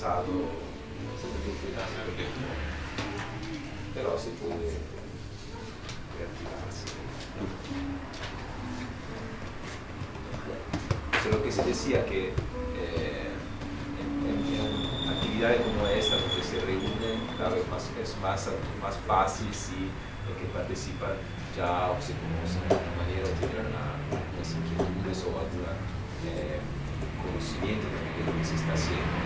pasado, pero se puede reactivarse. Lo que se decía que en actividades como esta, donde se reúnen, claro, es más fácil si los que participan ya o se conocen de alguna manera, tienen unas inquietudes o algún conocimiento de lo que se está haciendo.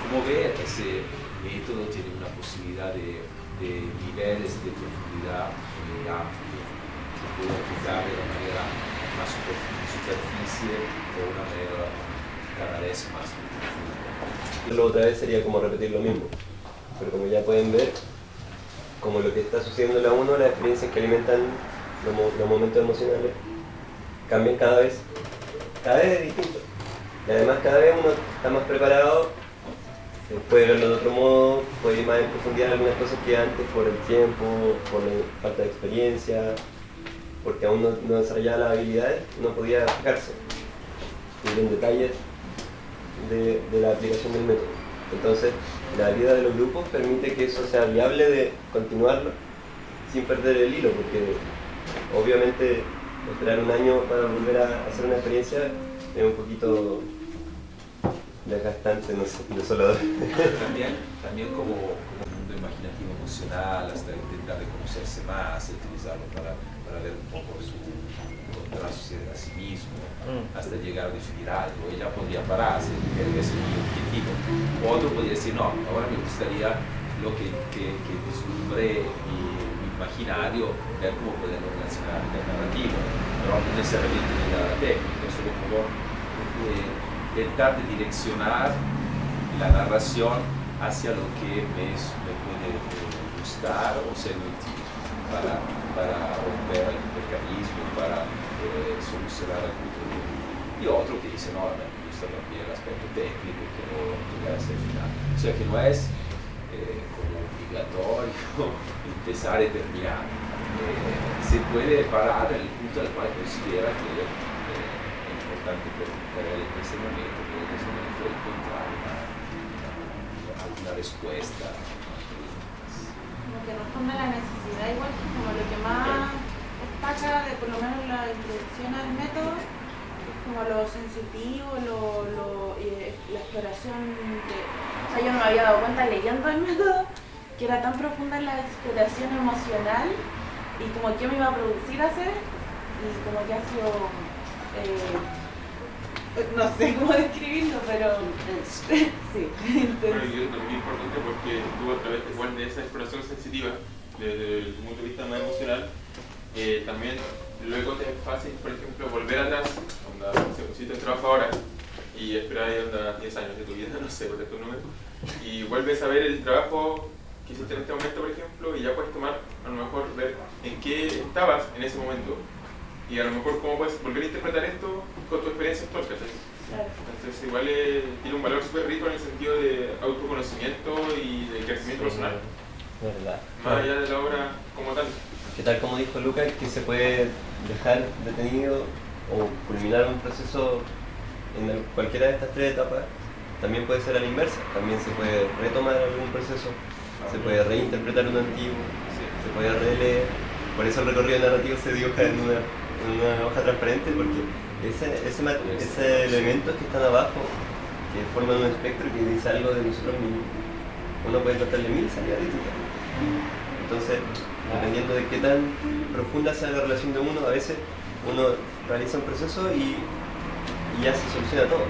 Como ver, ese método tiene una posibilidad de niveles de profundidad muy amplios. Se puede aplicar de una manera más superficie o una manera cada vez más profunda. Lo otra vez sería como repetir lo mismo, pero como ya pueden ver, como lo que está sucediendo en la 1, las experiencias que alimentan los momentos emocionales cambian cada vez es distinto. Y además cada vez uno está más preparado, puede verlo de otro modo, puede ir más en profundidad en algunas cosas que antes por el tiempo, por la falta de experiencia, porque aún no desarrollaba las habilidades, no podía fijarse en detalles de la aplicación del método. Entonces, la vida de los grupos permite que eso sea viable de continuarlo sin perder el hilo, porque obviamente esperar un año para volver a hacer una experiencia es un poquito desgastante, no sé, desolador. También como un mundo imaginativo emocional, hasta intentar de conocerse más, utilizarlo para ver un poco su encontrarse a sí mismo, hasta llegar a definir algo. Ella podría pararse, que ese es mi objetivo. Otro podría decir, no, ahora me gustaría lo que vislumbré mi imaginario, ver cómo podemos relacionar el narrativo, pero no necesariamente de nada técnico, solo como intentar de direccionar la narración hacia lo que me puede gustar o ser útil para romper el mecanismo, para solucionar algún problema. Y otro que dice, no, me gusta también el aspecto técnico, quiero llegar hasta el final. O sea que no es como obligatorio empezar y terminar. Se puede parar en el punto al cual considera que es importante per en ese momento encontrar alguna respuesta. Como que responde a la necesidad, igual que como lo que más destaca de por lo menos la introducción al método, es como lo sensitivo, la exploración de... O sea, yo no me había dado cuenta leyendo el método que era tan profunda la exploración emocional y como que me iba a producir hacer y como que ha sido... no sé cómo describirlo, pero sí. Bueno, yo creo que es muy importante porque tú a través de esa exploración sensitiva, desde el punto de vista más emocional, también luego te es fácil, por ejemplo, volver atrás, si pusiste el trabajo ahora y esperar ahí 10 años de tu vida, no sé, por tu número, y vuelves a ver el trabajo que hiciste en este momento, por ejemplo, y ya puedes tomar, a lo mejor, ver en qué estabas en ese momento. Y a lo mejor cómo puedes volver a interpretar esto con tu experiencia actual, ¿cachai? Claro. Entonces igual tiene un valor súper rico en el sentido de autoconocimiento y de crecimiento personal. ¿Verdad? Más allá de la obra como tal. Que tal como dijo Lucas, que se puede dejar detenido o culminar un proceso en cualquiera de estas tres etapas, también puede ser a la inversa. También se puede retomar algún proceso, se puede reinterpretar un antiguo, se puede releer. Por eso el recorrido narrativo se dibuja en una hoja transparente, porque ese elementos que están abajo, que forman un espectro que dice algo de nosotros mismos, uno puede encontrarle 1000 salidas distintas. Entonces, dependiendo de qué tan profunda sea la relación de uno, a veces uno realiza un proceso y ya se soluciona todo.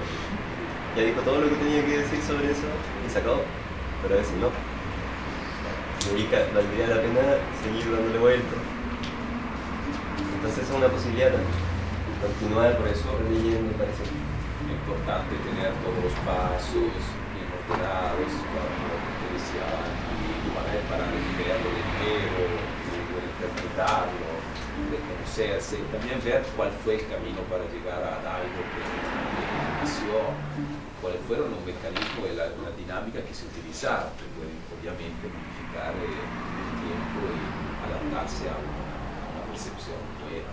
Ya dijo todo lo que tenía que decir sobre eso y se acabó, pero a veces no. Y valdría la pena seguir dándole vueltas. Entonces esa es una posibilidad también. Continuar Por eso leyendo, parece. es importante tener todos los pasos bien ordenados, como te decía, para verlo de nuevo, de interpretarlo, de conocerse, y también ver cuál fue el camino para llegar a algo que inició, cuáles fueron los mecanismos y la dinámica que se utilizaron, que pueden obviamente modificar el tiempo y adaptarse a una percepción nueva.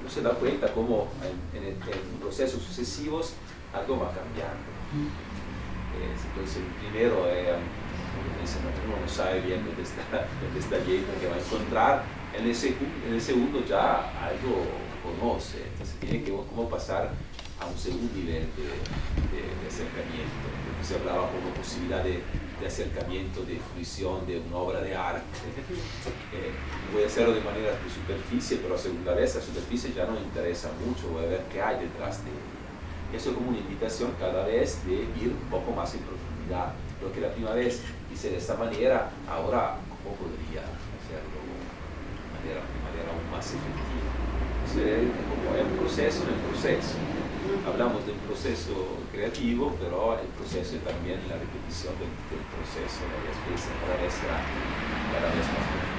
Uno se da cuenta cómo en procesos sucesivos algo va cambiando. Entonces, primero, uno no sabe bien dónde está Jade, que va a encontrar. En el segundo ya algo conoce, entonces tiene que como pasar a un segundo nivel de acercamiento. Se hablaba como posibilidad de acercamiento, de fruición de una obra de arte. Voy a hacerlo de manera de superficie, pero a segunda vez la superficie ya no me interesa mucho, voy a ver qué hay detrás de ella. Eso es como una invitación cada vez de ir un poco más en profundidad. Lo que la primera vez hice de esta manera, ahora cómo podría hacerlo de manera aún más efectiva. Entonces, como es un proceso en el proceso. Hablamos de un proceso creativo, pero el proceso es también la repetición del proceso varias veces, cada vez más profundo.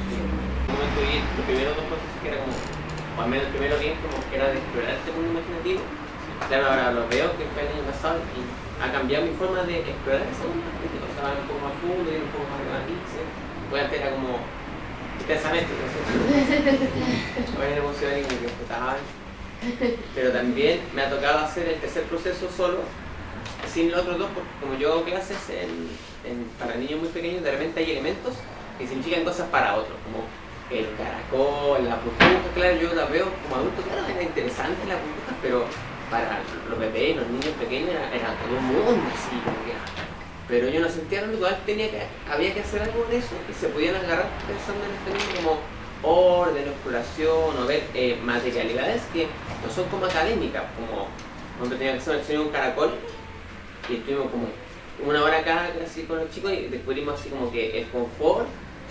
En un momento vi los primeros dos procesos que era como, o al menos el primero bien, como que era de explorar este mundo imaginativo. Claro, ahora lo veo que fue el año pasado y ha cambiado mi forma de explorar ese mundo imaginativo. O sea, va un poco más fundo, y un poco más de matices. Pues antes era como intensamente, ¿no? Bueno, emocional y como que explotaba. Pero también me ha tocado hacer el tercer proceso solo, sin los otros dos, porque como yo hago clases para niños muy pequeños, de repente hay elementos que significan cosas para otros, como el caracol, la burbuja. Claro, yo las veo como adulto, claro, era interesante las burbujas, pero para los bebés y los niños pequeños era todo un mundo así, como que, pero yo no sentía lo igual, había que hacer algo de eso, y se podían agarrar pensando en este mundo como orden, exploración, o ver materialidades que no son como académicas, como cuando tenía que hacer una acción de un caracol y estuvimos como una hora acá así con los chicos y descubrimos así como que el confort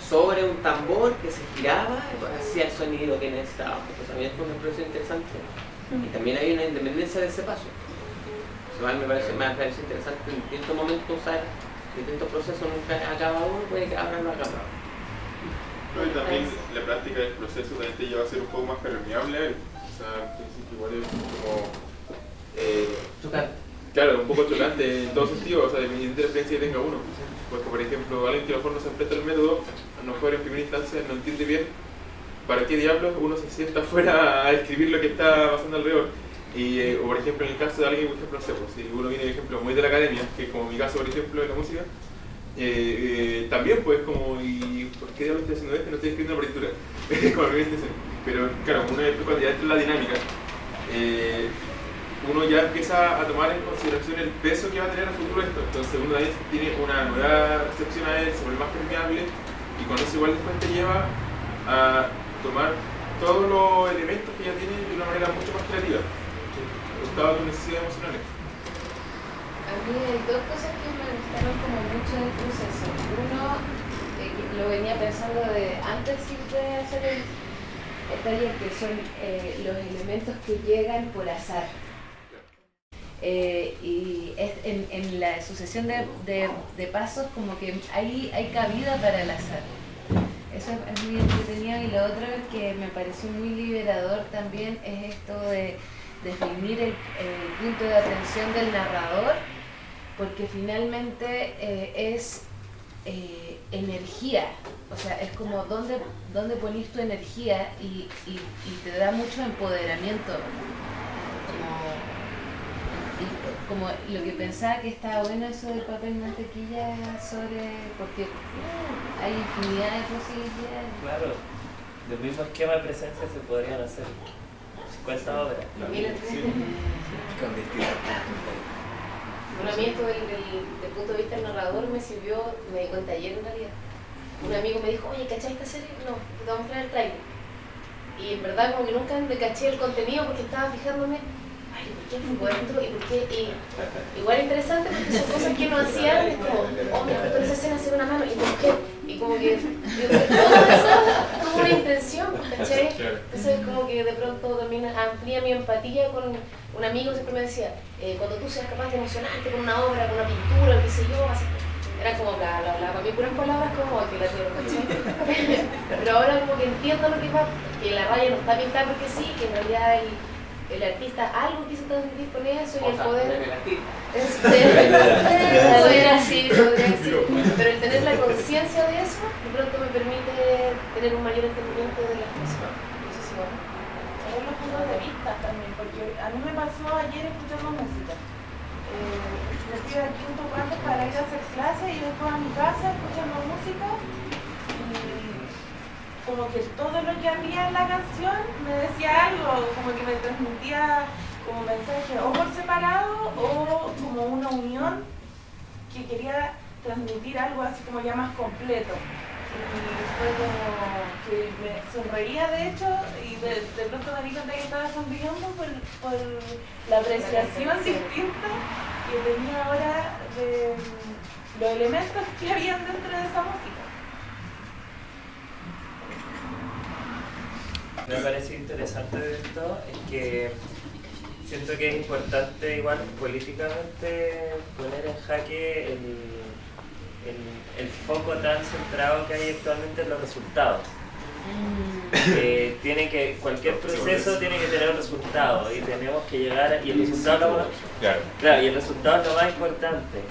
sobre un tambor que se giraba y hacía el sonido que necesitaba. Pues también fue una expresión interesante y también hay una independencia de ese paso. Igual me parece interesante en distintos momentos usar distintos procesos a cada uno, puede que ahora lo haga. Pero también la práctica del proceso también te lleva a ser un poco más permeable a él. O sea, igual es como... Chocante. Claro, un poco chocante en todo sentido, o sea, dependiendo de la experiencia que tenga uno. Porque, por ejemplo, alguien que a lo mejor no se enfrenta al método, a lo mejor en primera instancia no entiende bien para qué diablos uno se sienta afuera a escribir lo que está pasando alrededor. Y, o por ejemplo, en el caso de alguien, por ejemplo, no sé, pues, si uno viene, por ejemplo, muy de la academia, que es como mi caso, por ejemplo, de la música, también pues como, ¿y por qué diablos estoy haciendo esto? No estoy escribiendo una partitura. Como me dicen. Pero claro, uno cuando ya entra en la dinámica, uno ya empieza a tomar en consideración el peso que va a tener a futuro esto. Entonces uno también tiene una nueva recepción a él, se vuelve más permeable y con eso igual después te lleva a tomar todos los elementos que ya tiene de una manera mucho más creativa, resultado de tus necesidades emocionales. A mí hay dos cosas que me gustaron como mucho del proceso. Uno, lo venía pensando de antes de hacer el taller, que son los elementos que llegan por azar. Y es en la sucesión de pasos como que hay cabida para el azar. Eso es muy entretenido. Y lo otro que me pareció muy liberador también es esto de definir el punto de atención del narrador, porque finalmente es energía, o sea, es como dónde ponís tu energía y te da mucho empoderamiento. Como lo que pensaba que estaba bueno eso del papel mantequilla porque hay infinidad de posibilidades. Claro, del mismo esquema de presencia se podrían hacer 50 obras. Bueno, a mí esto del punto de vista del narrador me sirvió, me di cuenta ayer en realidad. Un amigo me dijo, oye, ¿cachai esta serie? No, te voy a mostrar el trailer. Y en verdad como que nunca me caché el contenido porque estaba fijándome, ay, ¿por qué fue esto? ¿Y por qué? Y igual interesante porque son cosas que no hacían, es como, oh, me faltó esa escena hacer una mano, ¿y por qué? Y como que todo eso tuvo una intención, ¿cachai? Entonces como que de pronto también amplía mi empatía con un amigo. Siempre me decía, cuando tú seas capaz de emocionarte con una obra, con una pintura, qué sé yo, así, era como bla bla bla, para mí puras palabras como que la quiero, ¿cachai? Pero ahora como que entiendo lo que pasa, que la raya no está pintada porque sí, que en realidad el artista algo quiso transmitir con eso y el poder podría decir, pero el tener la conciencia de eso de pronto me permite tener un mayor entendimiento de las cosas. No sé si bueno. Ver los puntos de vista también, porque a mí me pasó ayer escuchando música. me fui de aquí un poco antes para ir a hacer clases y después a mi casa escuchando música. Y como que todo lo que había en la canción me decía algo, como que me transmitía como mensaje o por separado o como una unión que quería transmitir algo así como ya más completo. Y fue como que me sonreía de hecho y de pronto me di cuenta que estaba sonriendo por la apreciación distinta que tenía ahora de los elementos que habían dentro de esa música. Me parece interesante de esto es que siento que es importante igual políticamente poner en jaque el foco tan centrado que hay actualmente en los resultados. Cualquier proceso tiene que tener un resultado y tenemos que llegar y el resultado y el resultado es lo más importante.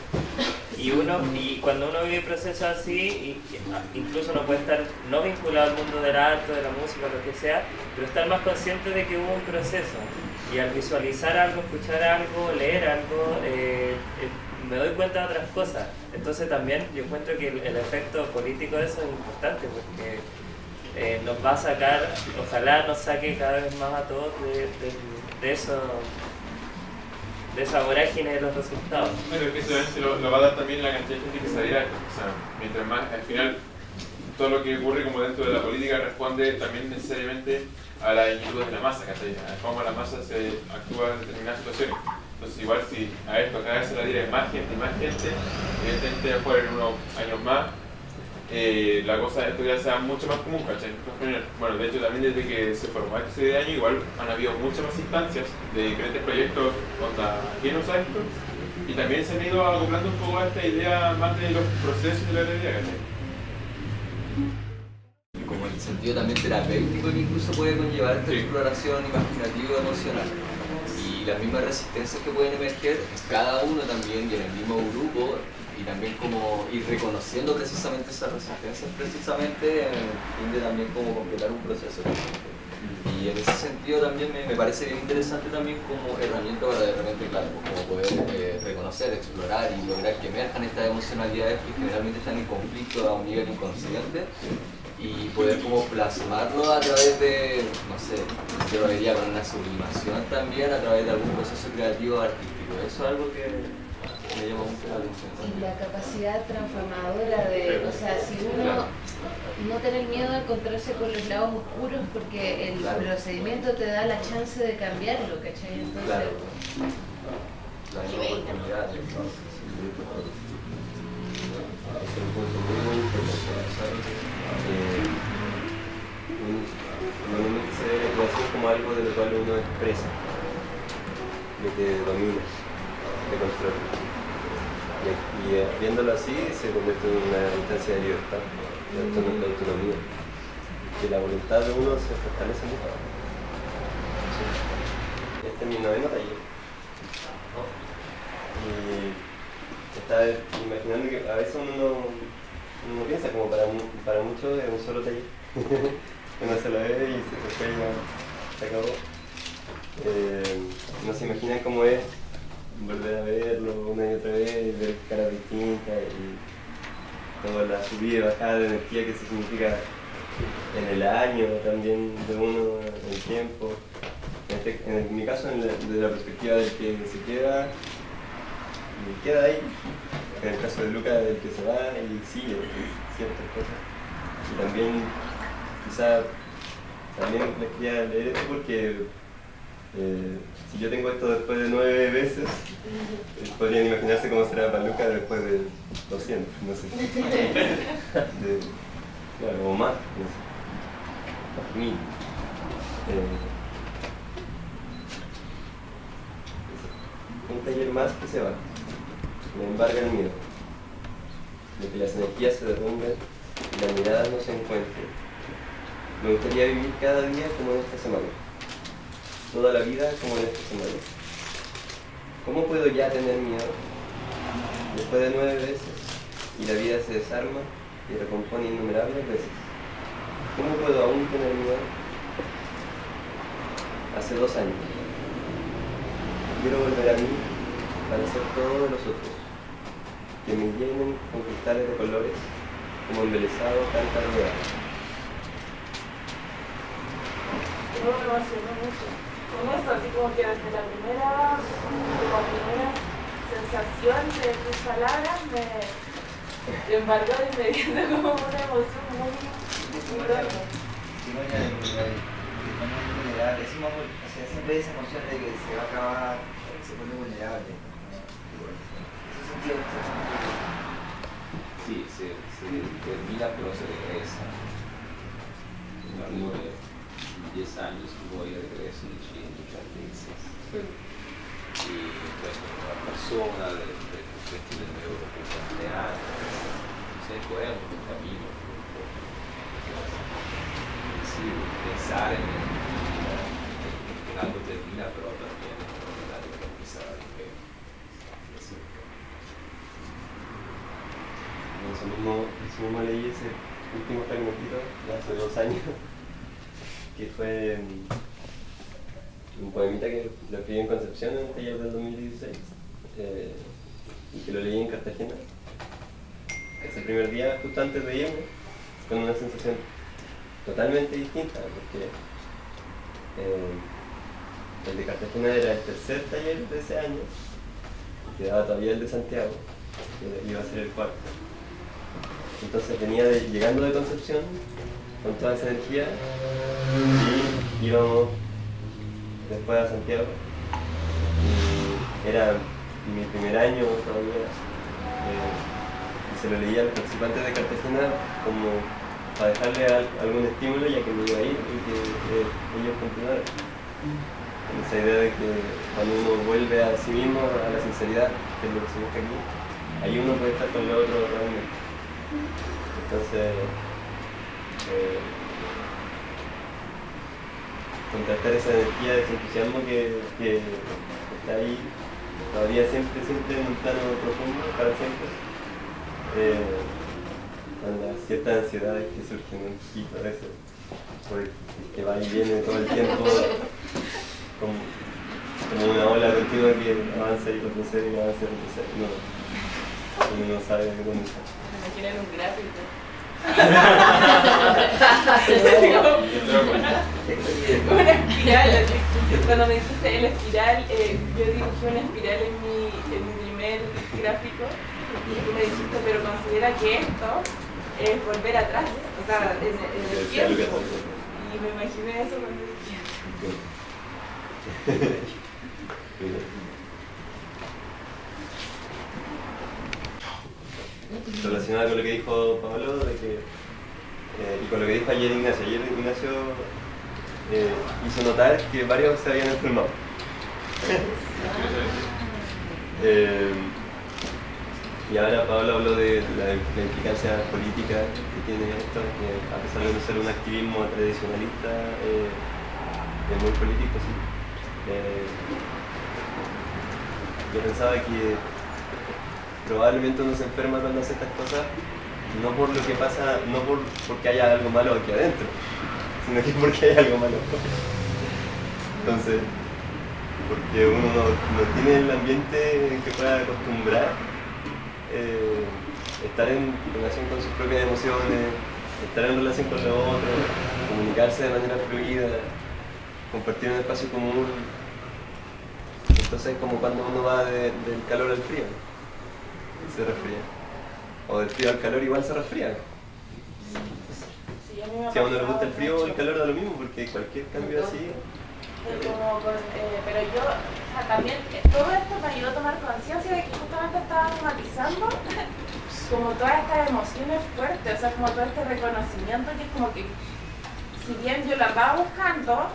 Y cuando uno vive procesos así, incluso uno puede estar no vinculado al mundo del arte, de la música, lo que sea, pero estar más consciente de que hubo un proceso. Y al visualizar algo, escuchar algo, leer algo, me doy cuenta de otras cosas. Entonces también yo encuentro que el efecto político de eso es importante porque nos va a sacar, ojalá nos saque cada vez más a todos de eso. De esa vorágine de los resultados. Bueno, que eso lo va a dar también la cantidad de gente que se adhiera. O sea, mientras más, al final, todo lo que ocurre como dentro de la política responde también necesariamente a la inquietud de la masa, ¿cachai? A cómo la masa se actúa en determinadas situaciones. Entonces, igual si a esto cada vez se la adhiere más gente, evidentemente después en unos años más, la cosa de esto ya sea mucho más común, ¿cachai? Bueno, de hecho también desde que se formó este de año igual han habido muchas más instancias de diferentes proyectos ajenos a esto y también se han ido acoplando un poco a esta idea más de los procesos de la realidad, ¿cachai? Como el sentido también terapéutico que incluso puede conllevar esta exploración imaginativa emocional y las mismas resistencias que pueden emerger cada uno también y en el mismo grupo. Y también como ir reconociendo precisamente esas resistencias, precisamente en el fin de también como completar un proceso. Y en ese sentido también me parece bien interesante también como herramienta para de repente, claro, como poder reconocer, explorar y lograr que emerjan estas emocionalidades que generalmente están en conflicto a un nivel inconsciente y poder como plasmarlo a través de, no sé, yo lo diría con una sublimación también a través de algún proceso creativo artístico. Eso es algo que me llama mucho la atención. Y la capacidad transformadora de, o sea, si uno no tener miedo a encontrarse con los lados oscuros porque el procedimiento te da la chance de cambiarlo, ¿cachai? Entonces, claro. La oportunidad, es un punto muy importante. Normalmente se ve la creación como algo de lo cual uno expresa, de que domina, de controla. Y viéndolo así se convierte en una instancia de libertad, de autonomía, que la voluntad de uno se fortalece mucho. Este es mi 9º taller y estaba imaginando que a veces uno piensa como para muchos es un solo taller. Uno se lo ve y se acabó. No se imaginan cómo es volver a verlo una y otra vez y ver caras distintas y toda la subida y bajada de energía que se significa en el año también de uno, en el tiempo. En mi caso, desde la perspectiva del que se queda ahí. En el caso de Luca, del que se va y sigue ciertas cosas. Y también, quizá, también les quería leer esto porque si yo tengo esto después de 9 veces, podrían imaginarse cómo será para Luca después de 200, no sé. Claro, o más, no sé. 1000. Un taller más que se va. Me embarga el miedo de que las energías se derrumben y las miradas no se encuentren. Me gustaría vivir cada día como en esta semana, toda la vida como en esta semana. ¿Cómo puedo ya tener miedo? Después de 9 veces y la vida se desarma y recompone innumerables veces. ¿Cómo puedo aún tener miedo? Hace 2 años. Quiero volver a mí van a ser todos los otros, que me llenen con cristales de colores, como embelesado, tanta novedad. Yo me emocioné mucho con eso, así como que desde la primera sensación de tus palabras me embargó de inmediato como una emoción muy grande. Siempre hay esa emoción de que se va a acabar, se pone vulnerable. Sí, se termina pero se regresa. Luego de 10 años voy de regreso en muchas veces. Y encuentro con una persona del nuevo plantear. Entonces es un camino. Sí, pensar en que algo termina, pero también es una verdad que empieza a vivir. Eso mismo leí ese último fragmentito de hace 2 años, que fue un poemita que lo escribí en Concepción en el taller del 2016 y que lo leí en Cartagena ese primer día, justo antes de irme, con una sensación totalmente distinta, porque el de Cartagena era el tercer taller de ese año, y quedaba todavía el de Santiago, que iba a ser el cuarto. Entonces venía llegando de Concepción con toda esa energía y íbamos después a Santiago. Y era mi primer año todavía. Y se lo leía a los participantes de Cartagena como para dejarle algún estímulo, ya que me iba a ir y que ellos continuaran. Con esa idea de que cuando uno vuelve a sí mismo, a la sinceridad, que es lo que se busca aquí, ahí uno puede estar con lo otro realmente. Entonces, contrastar esa energía, ese entusiasmo que está ahí, todavía siempre en un plano profundo, para siempre, con las ciertas ansiedades que surgen un poquito a veces, porque que va y viene todo el tiempo, como una ola continua que avanza y retrocede y avanza y retrocede. Uno no sabe dónde está. Me imagino en un gráfico. Una espiral, así. Cuando me dijiste el espiral, yo dibujé una espiral en mi primer gráfico y tú me dijiste, pero considera que esto es volver atrás, o sea, en el tiempo. Y me imaginé eso cuando dije. Relacionado con lo que dijo Pablo y con lo que dijo ayer Ignacio. Ayer Ignacio hizo notar que varios se habían enfermado. Y ahora Pablo habló de la implicancia política que tiene esto, que a pesar de no ser un activismo tradicionalista, es muy político, sí. Yo pensaba que probablemente uno se enferma cuando hace estas cosas, no por lo que pasa, no porque haya algo malo aquí adentro, sino que porque hay algo malo afuera. Entonces, porque uno no tiene el ambiente en que pueda acostumbrar estar en relación con sus propias emociones, estar en relación con los otros, comunicarse de manera fluida, compartir un espacio común. Entonces es como cuando uno va del calor al frío, se resfría. O del frío al calor igual se resfría. Sí, si a uno le gusta el frío o el calor da lo mismo, porque cualquier cambio así... pero yo, o sea, también todo esto me ayudó a tomar conciencia de que justamente estaba somatizando como todas estas emociones fuertes, o sea, como todo este reconocimiento que es como que, si bien yo la estaba buscando,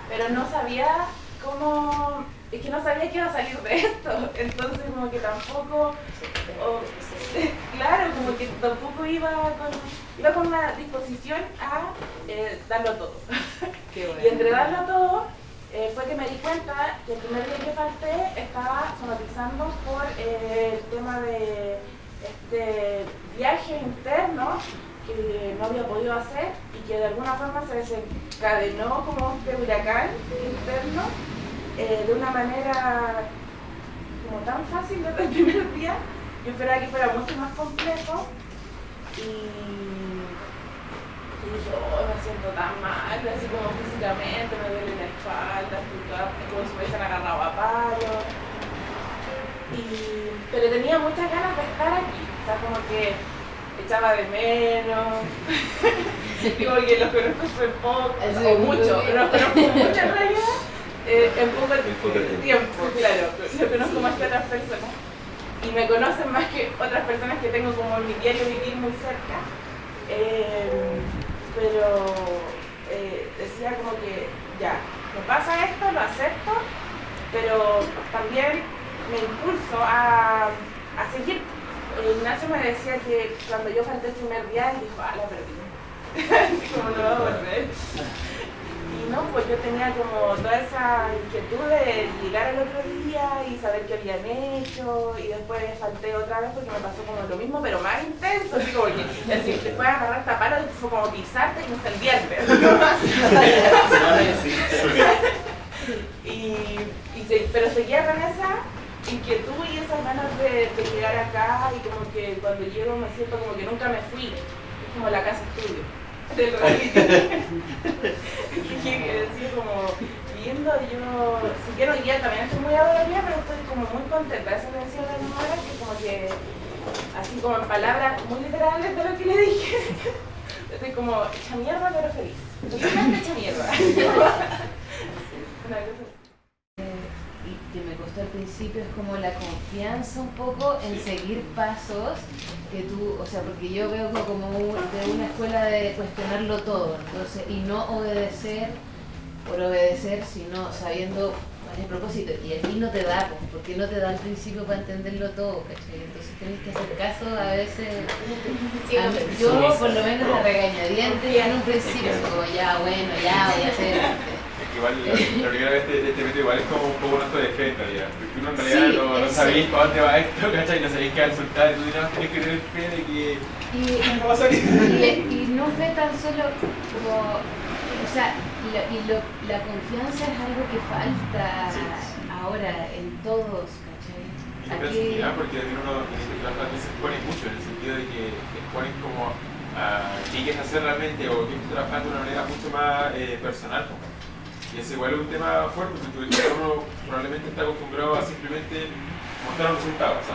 pero no sabía cómo, es que no sabía que iba a salir de esto, entonces como que tampoco, claro, como que tampoco iba con una disposición a darlo todo. Y entre darlo todo, fue que me di cuenta que el primer día que falté estaba somatizando por el tema de este viaje interno que no había podido hacer y que de alguna forma se desencadenó como este huracán interno de una manera como tan fácil desde el primer día. Yo esperaba que fuera mucho más complejo y dije, oh, me siento tan mal, así como físicamente, me duele la espalda, como si me hubiesen agarrado a palos. Pero tenía muchas ganas de estar aquí, o sea, como que echaba de menos, digo que los conozco súper poco, o mucho, pero los conozco mucho en realidad, en poco tiempo, claro, yo conozco más que otras personas. Y me conocen más que otras personas que tengo como en mi diario vivir muy cerca. Pero decía como que ya, me pasa esto, lo acepto, pero también me impulso a seguir. Ignacio me decía que cuando yo falté el primer día, él dijo, la perdí. Así como no va a volver. Y no, pues yo tenía como toda esa inquietud de llegar al otro día y saber qué habían hecho, y después falté otra vez porque me pasó como lo mismo, pero más intenso, así como que así, después de agarrar taparo fue como pisarte y no se el viernes. Pero seguía con esa inquietud y esas ganas de llegar acá, y como que cuando llego me siento como que nunca me fui, es como la casa estudio del reality. Decía como, viendo yo, si quiero hoy día también estoy muy aburrida, pero estoy como muy contenta. Eso me decía la señora, que como que, así como en palabras muy literales de lo que le dije, estoy como hecha mierda pero feliz. Totalmente hecha mierda. Y que me costó al principio es como la confianza un poco en seguir pasos que tú, o sea, porque yo veo como de una escuela de cuestionarlo todo, entonces, y no obedecer por obedecer, sino sabiendo el propósito, y aquí no te da, porque no te da al principio para entenderlo todo, ¿cachai? Entonces tienes que hacer caso a veces. Yo por lo menos la regañadientes en un principio, como ya, bueno, ya voy a hacer. Igual la primera vez te meto igual es como un poco un acto de fe en realidad, porque uno en realidad no sabéis para dónde va esto, ¿cachai? No sabéis qué va a resultar, y tú tienes que tener fe de que no va a salir. Y no fe tan solo como, o sea, la confianza es algo que falta ahora en todos, ¿cachai? Y la sensibilidad, porque uno se expone mucho, en el sentido de que exponen como a qué quieres hacer realmente o qué estás trabajando de una manera mucho más personal. Y es igual un tema fuerte, porque uno probablemente está acostumbrado a simplemente mostrar un resultado. O sea,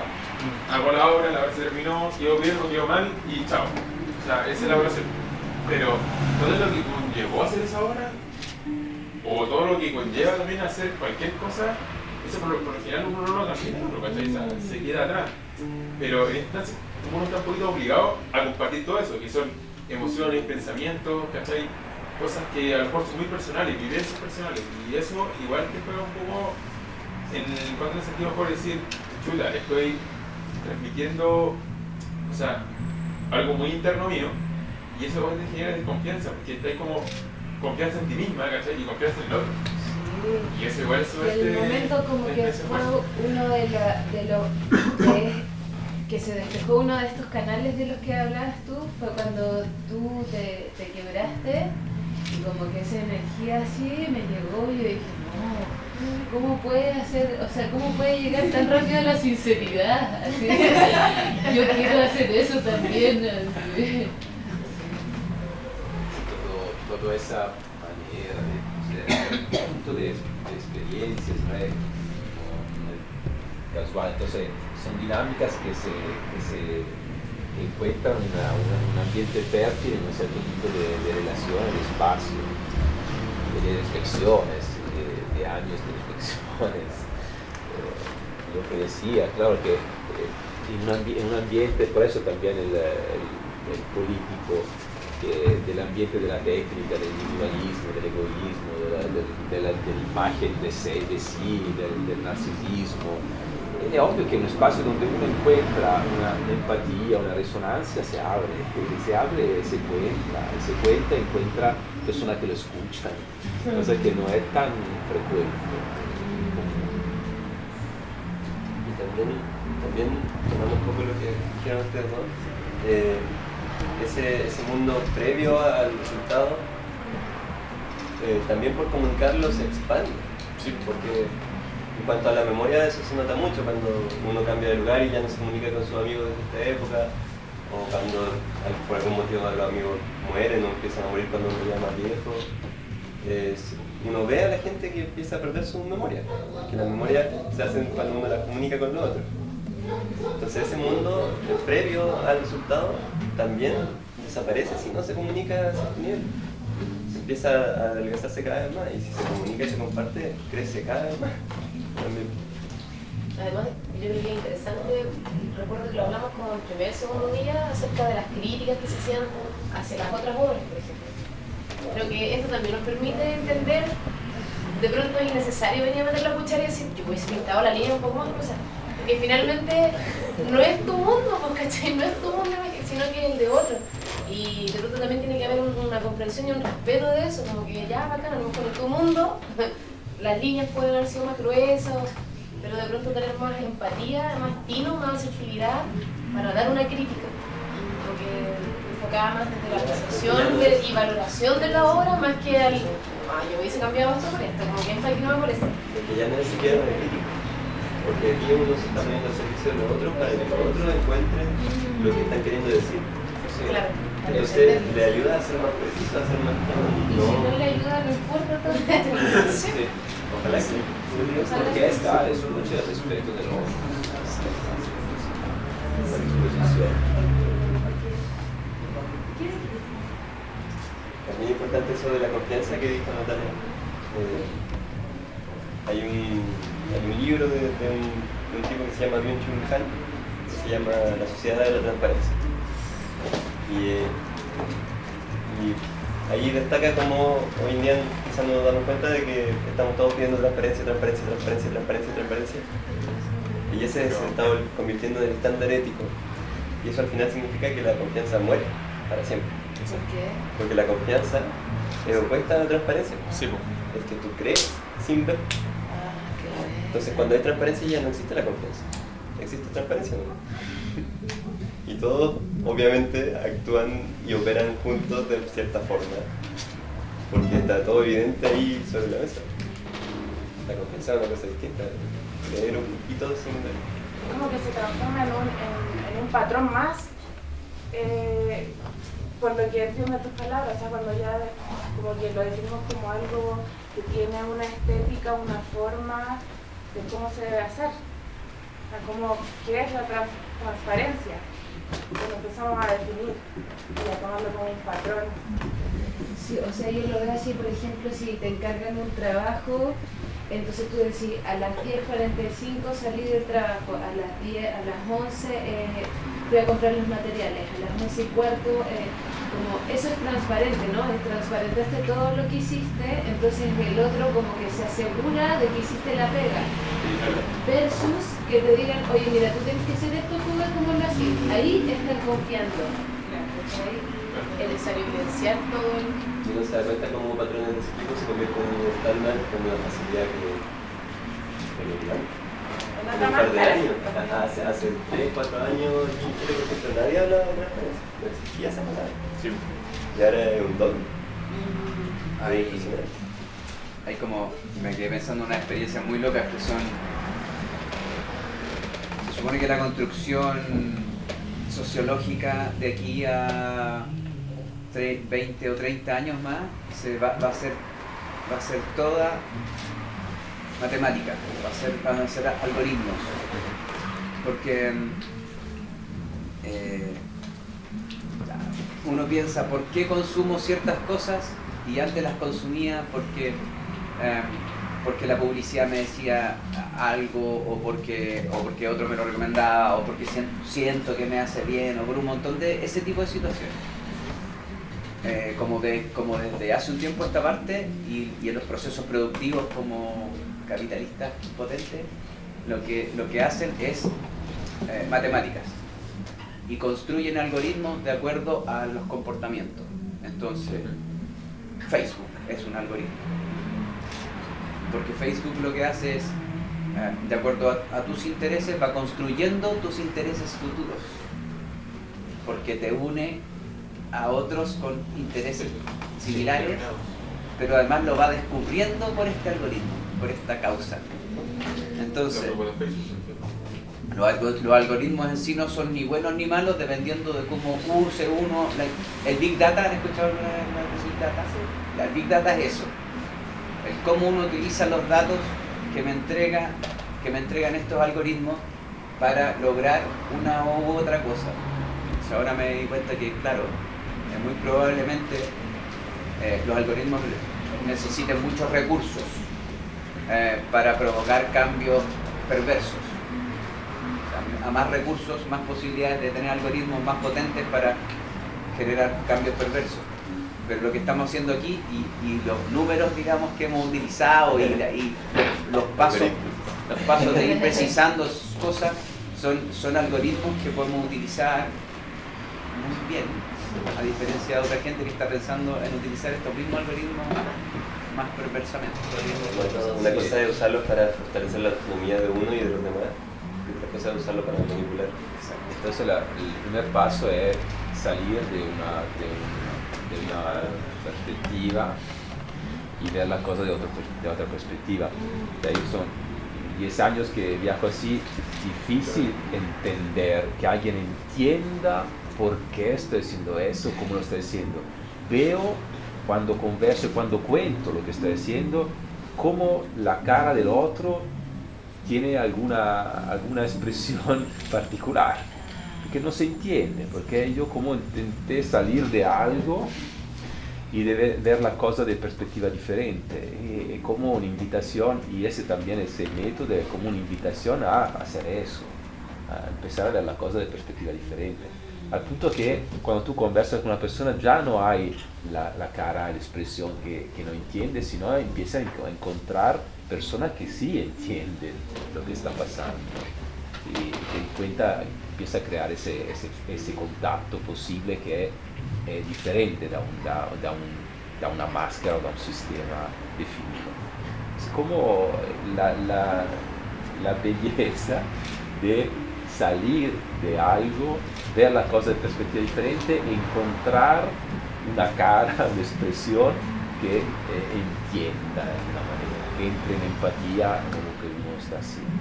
hago la obra se terminó, quedó bien o quedó mal y chao. O sea, esa es la evaluación. Pero todo lo que conllevó a hacer esa obra, o todo lo que conlleva también a hacer cualquier cosa, eso por lo general uno no lo camina, se queda atrás. Pero en esta uno está un poquito obligado a compartir todo eso, que son emociones, pensamientos, ¿cachai? Cosas que a lo mejor son muy personales, vivencias personales, y eso igual te juega un poco en cuanto en el sentido mejor decir, chuta, estoy transmitiendo, o sea, algo muy interno mío, y eso igual te genera desconfianza, porque estás como confianza en ti misma, ¿cachai? Y confianza en el otro. Sí. Y eso igual eso es el momento como que fue uno de los que se despejó uno de estos canales de los que hablabas tú, fue cuando tú te quebraste. Y como que esa energía así me llegó y yo dije, no, ¿cómo puede hacer, o sea, cómo puede llegar tan rápido a la sinceridad? Así, yo quiero hacer eso también. Así. Toda esa manera de experiencias, ¿no? Casual, entonces son dinámicas que se encuentran un ambiente fértil en un cierto tipo de relaciones, de espacio, de reflexiones, de años de reflexiones. Lo que decía, claro que en un ambiente, por eso también el político, del ambiente de la técnica, del individualismo, del egoísmo, de la imagen de sí, del narcisismo. Es obvio que en un espacio donde uno encuentra una empatía, una resonancia, se abre, se encuentra personas que lo escuchan, cosa que no es tan frecuente. Y también tomando un poco lo que dijeron ustedes, ¿no? Ese mundo previo al resultado, también por comunicarlo se expande, sí, porque En cuanto a la memoria, eso se nota mucho cuando uno cambia de lugar y ya no se comunica con sus amigos desde esta época, o cuando por algún motivo los amigos mueren o empiezan a morir cuando uno ya es más viejo. Uno ve a la gente que empieza a perder su memoria, porque las memorias se hacen cuando uno las comunica con los otros. Entonces ese mundo previo al resultado también desaparece si no se comunica a ese nivel. Empieza a adelgazarse cada vez más, y si se comunica y se comparte, crece cada vez más también. Además, yo creo que es interesante, recuerdo que lo hablamos como el primer segundo día acerca de las críticas que se hacían hacia las otras obras, por ejemplo. Creo que esto también nos permite entender, de pronto es innecesario venir a meter la cuchara y decir, yo hubiese pintado la línea un poco más, o sea, porque finalmente no es tu mundo, ¿cachai? No es tu mundo, sino que es el de otro. Y de pronto también tiene que haber una comprensión y un respeto de eso, como que ya, bacán, a lo mejor en tu mundo las líneas pueden haber sido más gruesas, pero de pronto tener más empatía, más tino, más asertividad para dar una crítica. Porque enfocada más desde la apreciación y valoración de la obra, más que al, yo hubiese cambiado esto por esto, como que esta aquí no me parece. Porque ya no es siquiera una crítica, porque aquí uno se está poniendo al servicio de los otros para que los otros encuentren lo que están queriendo decir. Claro. Entonces le ayuda a ser más preciso, a ser más claro. Y si no le ayuda, no importa todo esto. Sí. Ojalá que porque esta es un noche de respeto de los Es muy importante eso de la confianza que dijo Natalia. Hay un libro de un tipo que se llama Byung-Chul Han, que se llama La Sociedad de la Transparencia. Y ahí destaca cómo hoy en día quizás nos damos cuenta de que estamos todos pidiendo transparencia. Y ese se está convirtiendo en el estándar ético. Y eso al final significa que la confianza muere para siempre. ¿Por qué? Porque la confianza es opuesta a la transparencia. Sí, pues. Es que tú crees sin ver. Entonces cuando hay transparencia ya no existe la confianza. Existe transparencia, ¿no? Y todos obviamente actúan y operan juntos de cierta forma, porque está todo evidente ahí sobre la mesa. La confianza es una cosa distinta, creer un poquito sin ver. Como que se transforma en un patrón más, por lo que entiendo tus palabras, o sea, cuando ya como que lo definimos como algo que tiene una estética, una forma de cómo se debe hacer, o sea, como qué es la transparencia. Cuando empezamos a definir y a tomarlo como un patrón. Sí, o sea, yo lo veo así, por ejemplo, si te encargan un trabajo, entonces tú decís, a las 10:45 salí del trabajo, a las 11 fui a comprar los materiales, a las 11:15, como eso es transparente, ¿no? Transparentaste todo lo que hiciste, entonces el otro como que se asegura de que hiciste la pega. Versus que te digan, oye, mira, tú tienes que hacer esto, tú ves cómo lo haces. Ahí están confiando. Es necesario evidenciar todo el... Si uno se da cuenta cómo patrones de ese tipo se convierten en un estándar con una facilidad que lo dirán. Un par de años, hace 3, 4 años, por ejemplo, nadie hablaba de transparencia. No existía esa palabra. Sí. Y ahora es un don. Hay como, me quedé pensando en una experiencia muy loca que son, se supone que la construcción sociológica de aquí a 20 o 30 años más va a ser toda matemática, van a ser algoritmos, porque uno piensa por qué consumo ciertas cosas y antes las consumía porque la publicidad me decía algo o porque otro me lo recomendaba o porque siento que me hace bien o por un montón de ese tipo de situaciones. Como desde hace un tiempo esta parte y en los procesos productivos como capitalistas potentes lo que hacen es matemáticas y construyen algoritmos de acuerdo a los comportamientos. Entonces Facebook es un algoritmo porque Facebook lo que hace es de acuerdo a tus intereses va construyendo tus intereses futuros porque te une a otros con intereses similares, pero además lo va descubriendo por este algoritmo, por esta causa. Entonces, los algoritmos en sí no son ni buenos ni malos dependiendo de cómo use uno. El Big Data, ¿han escuchado alguna vez el Big Data? El Big Data es eso. El cómo uno utiliza los datos que me entregan estos algoritmos para lograr una u otra cosa. O sea, ahora me di cuenta que, claro, muy probablemente los algoritmos necesiten muchos recursos para provocar cambios perversos. O sea, a más recursos, más posibilidades de tener algoritmos más potentes para generar cambios perversos. Pero lo que estamos haciendo aquí y los números, digamos, que hemos utilizado y los pasos de ir precisando cosas son algoritmos que podemos utilizar muy bien, a diferencia de otra gente que está pensando en utilizar estos mismos algoritmos más perversamente. Una cosa es usarlos para fortalecer la autonomía de uno y de los demás, y otra cosa es usarlo para manipular. Entonces el primer paso es salir de una perspectiva y ver la cosa de otra perspectiva. De ahí son 10 años que viajo así, difícil entender que alguien entienda por qué estoy haciendo eso, cómo lo estoy haciendo. Veo cuando converso y cuando cuento lo que estoy haciendo, cómo la cara del otro tiene alguna expresión particular, porque no se entiende, porque yo como intenté salir de algo y de ver la cosa de perspectiva diferente, y como una invitación, y ese también ese método es como una invitación a hacer eso, a empezar a ver la cosa de perspectiva diferente, al punto que cuando tú conversas con una persona ya no hay la cara, la expresión que no entiende, sino empiezas a encontrar personas que sí entienden lo que está pasando, y empieza a crear ese contacto posible que es diferente da una máscara o da un sistema definido. Es como la belleza de salir de algo, ver la cosa de perspectiva diferente, encontrar una cara, una expresión que entienda de una manera, que entre en empatía con lo que uno está haciendo.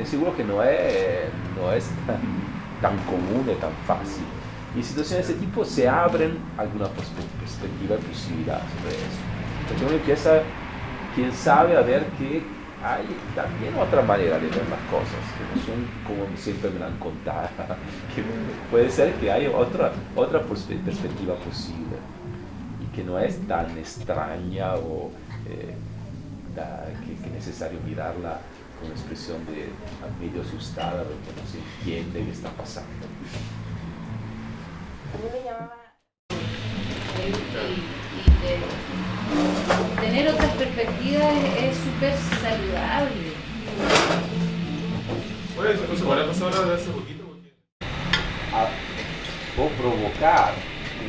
Es seguro que no es tan común y tan fácil. Y en situaciones de ese tipo se abren alguna perspectiva y posibilidad sobre eso. Porque uno empieza, quién sabe, a ver que hay también otra manera de ver las cosas, que no son como siempre me la han contado, que puede ser que hay otra perspectiva posible y que no es tan extraña o que es necesario mirarla con una expresión de medio asustada porque no se entiende qué está pasando. A mí me llamaba tener otras perspectivas es súper saludable. Bueno, eso pues igual ha pasado ahora de hace poquito. O provocar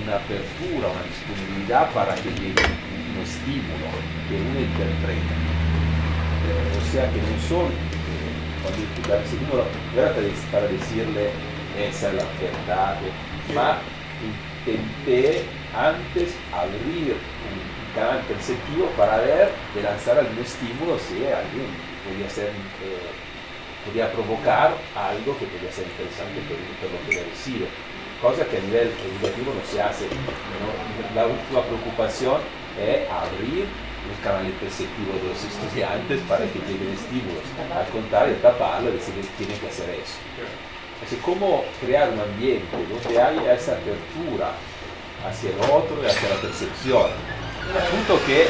una apertura, una disponibilidad para que llegue un estímulo que uno interpreta. O sea que no son, cuando uno no era para decirle esa es la verdad, ma intenté antes abrir un canal perceptivo para ver, de lanzar algún estímulo si alguien podía provocar algo que podía ser interesante por lo que le recibe. Cosa que a nivel educativo no se hace. La última preocupación es abrir el canal perceptivo de los estudiantes para que lleguen estímulos. Al contrario, taparlo y decir que tienen que hacer eso. Así como crear un ambiente donde haya esa apertura hacia el otro y hacia la percepción. Al punto que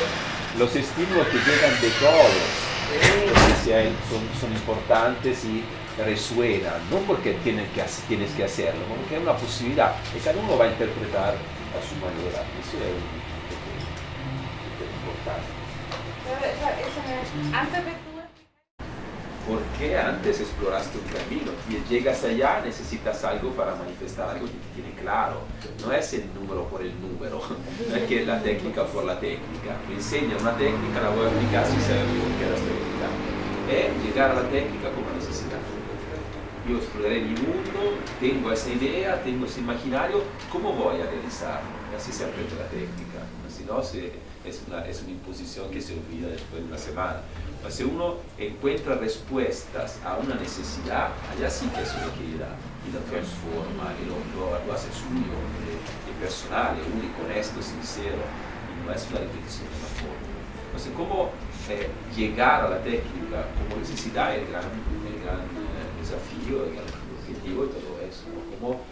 los estímulos que llegan de todos son importantes y resuenan, no porque tienes que hacerlo, porque es una posibilidad y cada uno va a interpretar a su manera. Eso es importante. Antes de tú ¿Por qué antes exploraste un camino? Y llegas allá, necesitas algo para manifestar algo que te tiene claro. No es el número por el número, no es que la técnica por la técnica. Me enseña una técnica, la voy a aplicar si sabe por qué la estoy aplicando. Es llegar a la técnica como necesidad. yo exploraré mi mundo, tengo esa idea, tengo ese imaginario, ¿cómo voy a realizarlo? Así se aprende la técnica, si no es una imposición que se olvida después de una semana. Pero si uno encuentra respuestas a una necesidad, allá sí que es una utilidad y lo transforma y lo hace suyo, personal, único, honesto, sincero, y no es una repetición de una forma. Entonces, ¿cómo llegar a la técnica como necesidad es el gran desafío, el gran objetivo de todo eso? ¿Cómo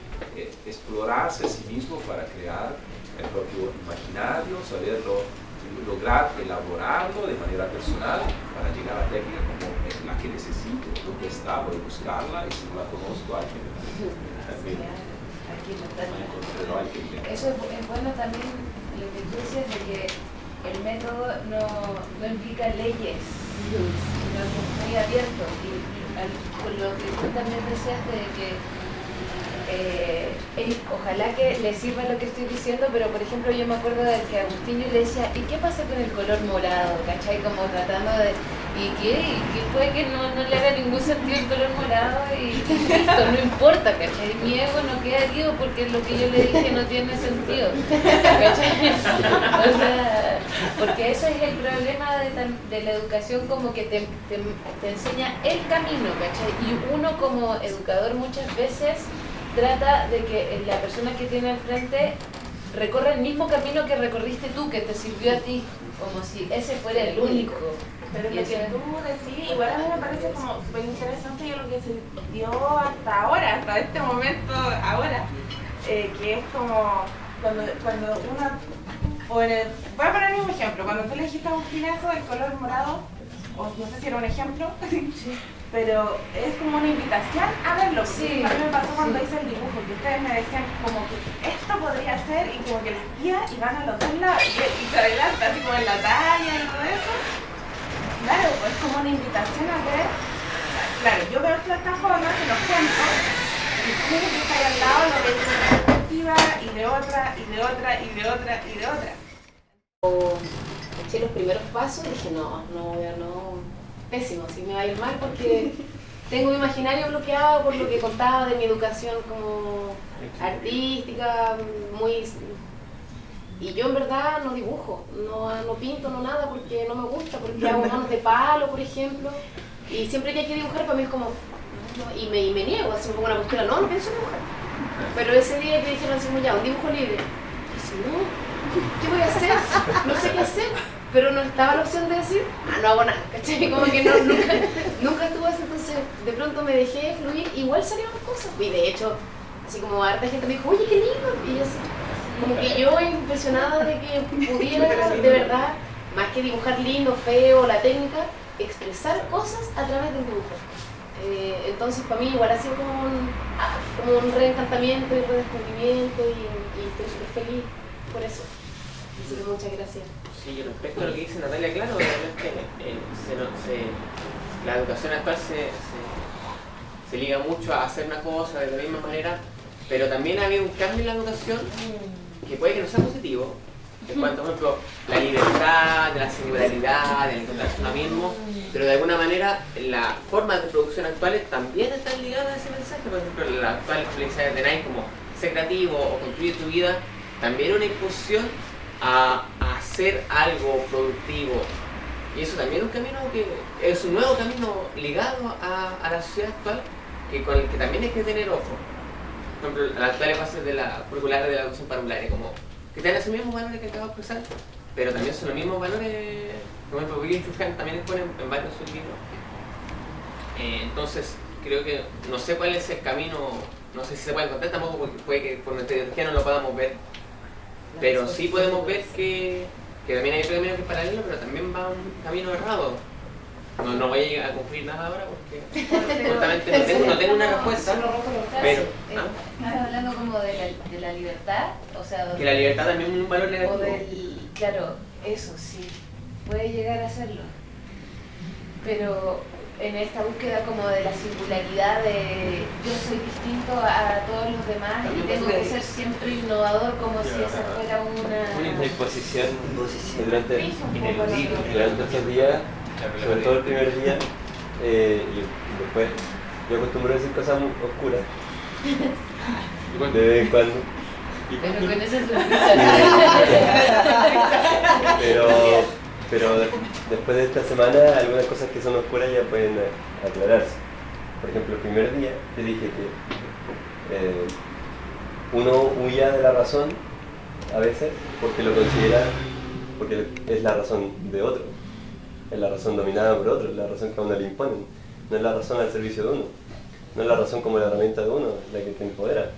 explorarse a sí mismo para crear el propio imaginario, saberlo, lograr elaborarlo de manera personal para llegar a la técnica como la que necesito, donde está, voy a buscarla y si no la conozco hay que Eso es bueno también lo que tú dices de que el método no implica leyes, sino que es muy abierto y con lo que tú también decías de que ojalá que le sirva lo que estoy diciendo, pero por ejemplo yo me acuerdo de que a Agustín yo le decía, ¿y qué pasa con el color morado? ¿Cachai? Como tratando de, ¿y qué puede que no le haga ningún sentido el color morado? Y listo, no importa, ¿cachai? Mi ego no queda herido porque lo que yo le dije no tiene sentido, ¿cachai? O sea, porque eso es el problema de la educación, como que te enseña el camino, ¿cachai? Y uno como educador muchas veces trata de que la persona que tiene al frente recorre el mismo camino que recorriste tú, que te sirvió a ti, como si ese fuera el único. Pero lo que tú decís, igual a mí me parece como súper interesante lo que se dio hasta ahora, hasta este momento ahora, que es como cuando uno, voy a poner un ejemplo, cuando tú le dijiste a Agustín eso del color morado, o no sé si era un ejemplo, pero es como una invitación a verlo. Sí. A mí me pasó cuando hice el dibujo, que ustedes me decían como que esto podría ser, y como que les guía y van a los dos lados y se adelanta así como en la talla y todo eso. Claro, pues es como una invitación a ver. Claro, yo veo plataformas en los cuentos y tú que está ahí al lado lo ves de una perspectiva y de otra y de otra y de otra y de otra. Eché los primeros pasos y dije no, pésimo, así me va a ir mal porque tengo mi imaginario bloqueado por lo que contaba de mi educación como artística, y yo en verdad no dibujo, no pinto, no nada, porque no me gusta, porque hago manos de palo, por ejemplo, y siempre que hay que dibujar para mí es como, y me niego, así me pongo una postura, no pienso dibujar. Pero ese día que dijeron así, ya, un dibujo libre, y si no, ¿qué voy a hacer? No sé qué hacer. Pero no estaba la opción de decir, no hago nada, ¿cachai? Como que nunca estuvo así, entonces de pronto me dejé fluir, igual salieron cosas. Y de hecho, así como harta gente me dijo, oye, qué lindo, y yo así, como que yo impresionada de que pudiera, de verdad, más que dibujar lindo, feo, la técnica, expresar cosas a través del dibujo. Entonces para mí igual ha sido como un reencantamiento y redescubrimiento y estoy súper feliz por eso. Así que muchas gracias. Sí, respecto a lo que dice Natalia, claro, obviamente la educación actual se liga mucho a hacer una cosa de la misma manera, pero también ha habido un cambio en la educación que puede que no sea positivo, en cuanto, por ejemplo, la libertad, de la singularidad, del encontrarse uno mismo, pero de alguna manera las formas de producción actuales también están ligadas a ese mensaje. Por ejemplo, la actual experiencia de Tenai como ser creativo o construir tu vida, también una imposición a hacer algo productivo, y eso también es un camino que es un nuevo camino ligado a la sociedad actual, con el que también hay que tener ojo. Por ejemplo, las actuales bases de la curricular de la educación parvularia, como que tienen esos mismos valores que acabo de expresar, pero también son los mismos valores, por ejemplo, Wittgenstein también expone en varios de sus libros. Entonces creo que no sé cuál es el camino, no sé si se puede encontrar tampoco, porque puede que por nuestra ideología no lo podamos ver. Pero sí podemos ver que también hay otro camino que es paralelo, pero también va un camino errado. No voy a concluir nada ahora porque justamente no tengo una respuesta. Pero, ¿estás hablando como de la libertad? O sea, que la libertad también es un valor negativo. Claro, eso sí, puede llegar a serlo. Pero en esta búsqueda como de la singularidad de yo soy distinto a todos los demás y tengo que ser siempre innovador, como si esa fuera una imposición durante estos días, sobre todo el primer día y después Yo acostumbro a decir cosas muy oscuras. De vez en cuando. Pero con esa pero después de esta semana, algunas cosas que son oscuras ya pueden aclararse. Por ejemplo, el primer día te dije que uno huya de la razón a veces porque lo considera, porque es la razón de otro, es la razón dominada por otro, es la razón que a uno le imponen, no es la razón al servicio de uno, no es la razón como la herramienta de uno, la que te empodera.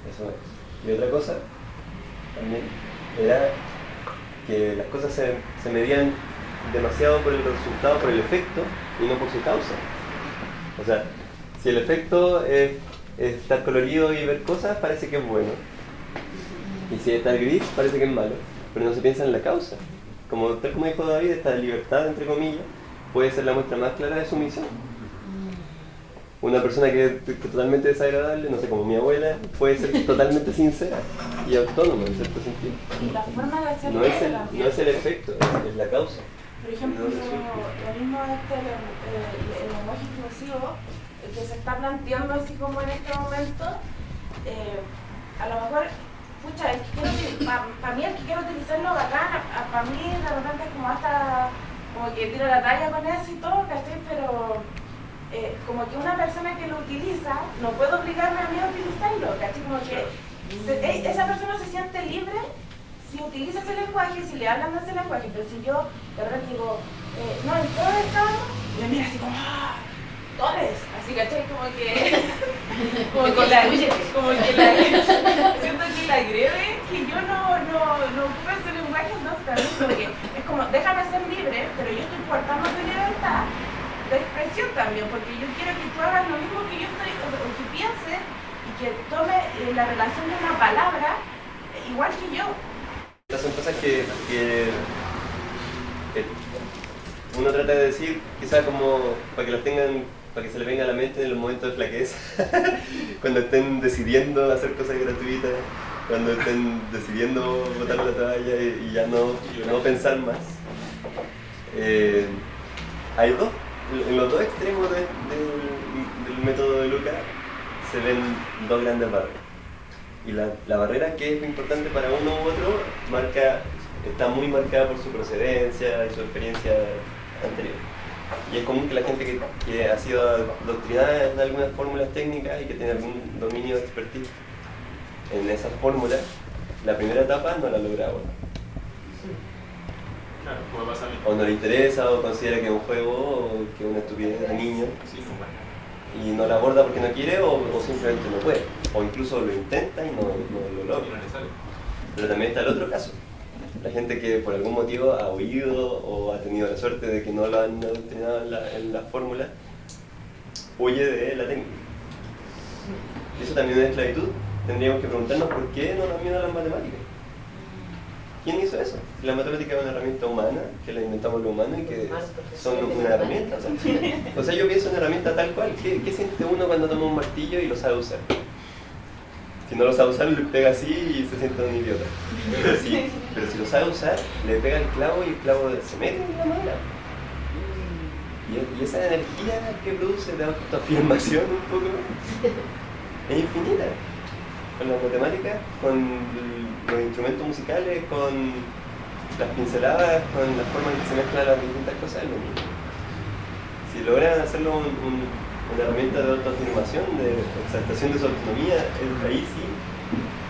Eso es. Y otra cosa también era que las cosas se medían demasiado por el resultado, por el efecto y no por su causa. O sea, si el efecto es estar colorido y ver cosas, parece que es bueno. Y si es estar gris, parece que es malo. Pero no se piensa en la causa. Tal como dijo David, esta libertad, entre comillas, puede ser la muestra más clara de sumisión. Una persona que es totalmente desagradable, no sé, como mi abuela, puede ser totalmente sincera y autónoma en cierto sentido. Y la forma de hacerlo no es el efecto, es la causa. Por ejemplo, lo mismo el lenguaje inclusivo, el que se está planteando así como en este momento, a lo mejor, pucha, para mí el que quiero utilizarlo bacán, para mí de repente es como hasta, como que tiro la talla con eso y todo, ¿cachai? Pero como que una persona que lo utiliza, no puede obligarme a mí a utilizarlo, ¿cachai? Como que esa persona se siente libre si utiliza ese lenguaje, si le hablan de ese lenguaje, pero si yo de repente digo, no, en todo estado, y me mira así como, ¡ah! ¡Todes! Así, ¿cachai? Como que siento que la agrede, que yo no ocupe ese lenguaje, no, también como que es como, déjame ser libre, pero yo estoy cortando tu libertad de expresión también, porque yo quiero que tú hagas lo mismo que yo estoy, o que pienses, y que tome la relación de una palabra igual que yo. Estas son cosas que uno trata de decir, quizás como para que las tengan, para que se les venga a la mente en los momentos de flaqueza, cuando estén decidiendo hacer cosas gratuitas, cuando estén decidiendo botar la toalla y ya no pensar más. Hay dos, en los dos extremos del método de Lukács se ven dos grandes barreras. Y la barrera que es importante para uno u otro está muy marcada por su procedencia y su experiencia anterior. Y es común que la gente que ha sido adoctrinada en algunas fórmulas técnicas y que tiene algún dominio de expertise en esas fórmulas, la primera etapa no la logra ahora. Claro, como pasa a mí. O no le interesa, o considera que es un juego, o que es una estupidez de niño. Sí, Y no la aborda porque no quiere o simplemente no puede. O incluso lo intenta y no lo logra. Pero también está el otro caso. La gente que por algún motivo ha oído o ha tenido la suerte de que no lo han adoctrinado en la fórmula, huye de la técnica. Eso también es esclavitud. Tendríamos que preguntarnos por qué no nos miedo a las matemáticas. ¿Quién hizo eso? La matemática es una herramienta humana, que la inventamos los humanos y que son una herramienta. O sea, yo pienso en una herramienta tal cual. ¿Qué siente uno cuando toma un martillo y lo sabe usar? Si no lo sabe usar, le pega así y se siente un idiota. Pero si lo sabe usar, le pega el clavo y el clavo se mete en la madera. Y esa energía que produce de autoafirmación un poco es infinita. Con las matemáticas, con los instrumentos musicales, con las pinceladas, con la forma en que se mezclan las distintas cosas, es lo mismo. Si logran hacerlo una herramienta de autoafirmación, de exaltación de su autonomía, ahí sí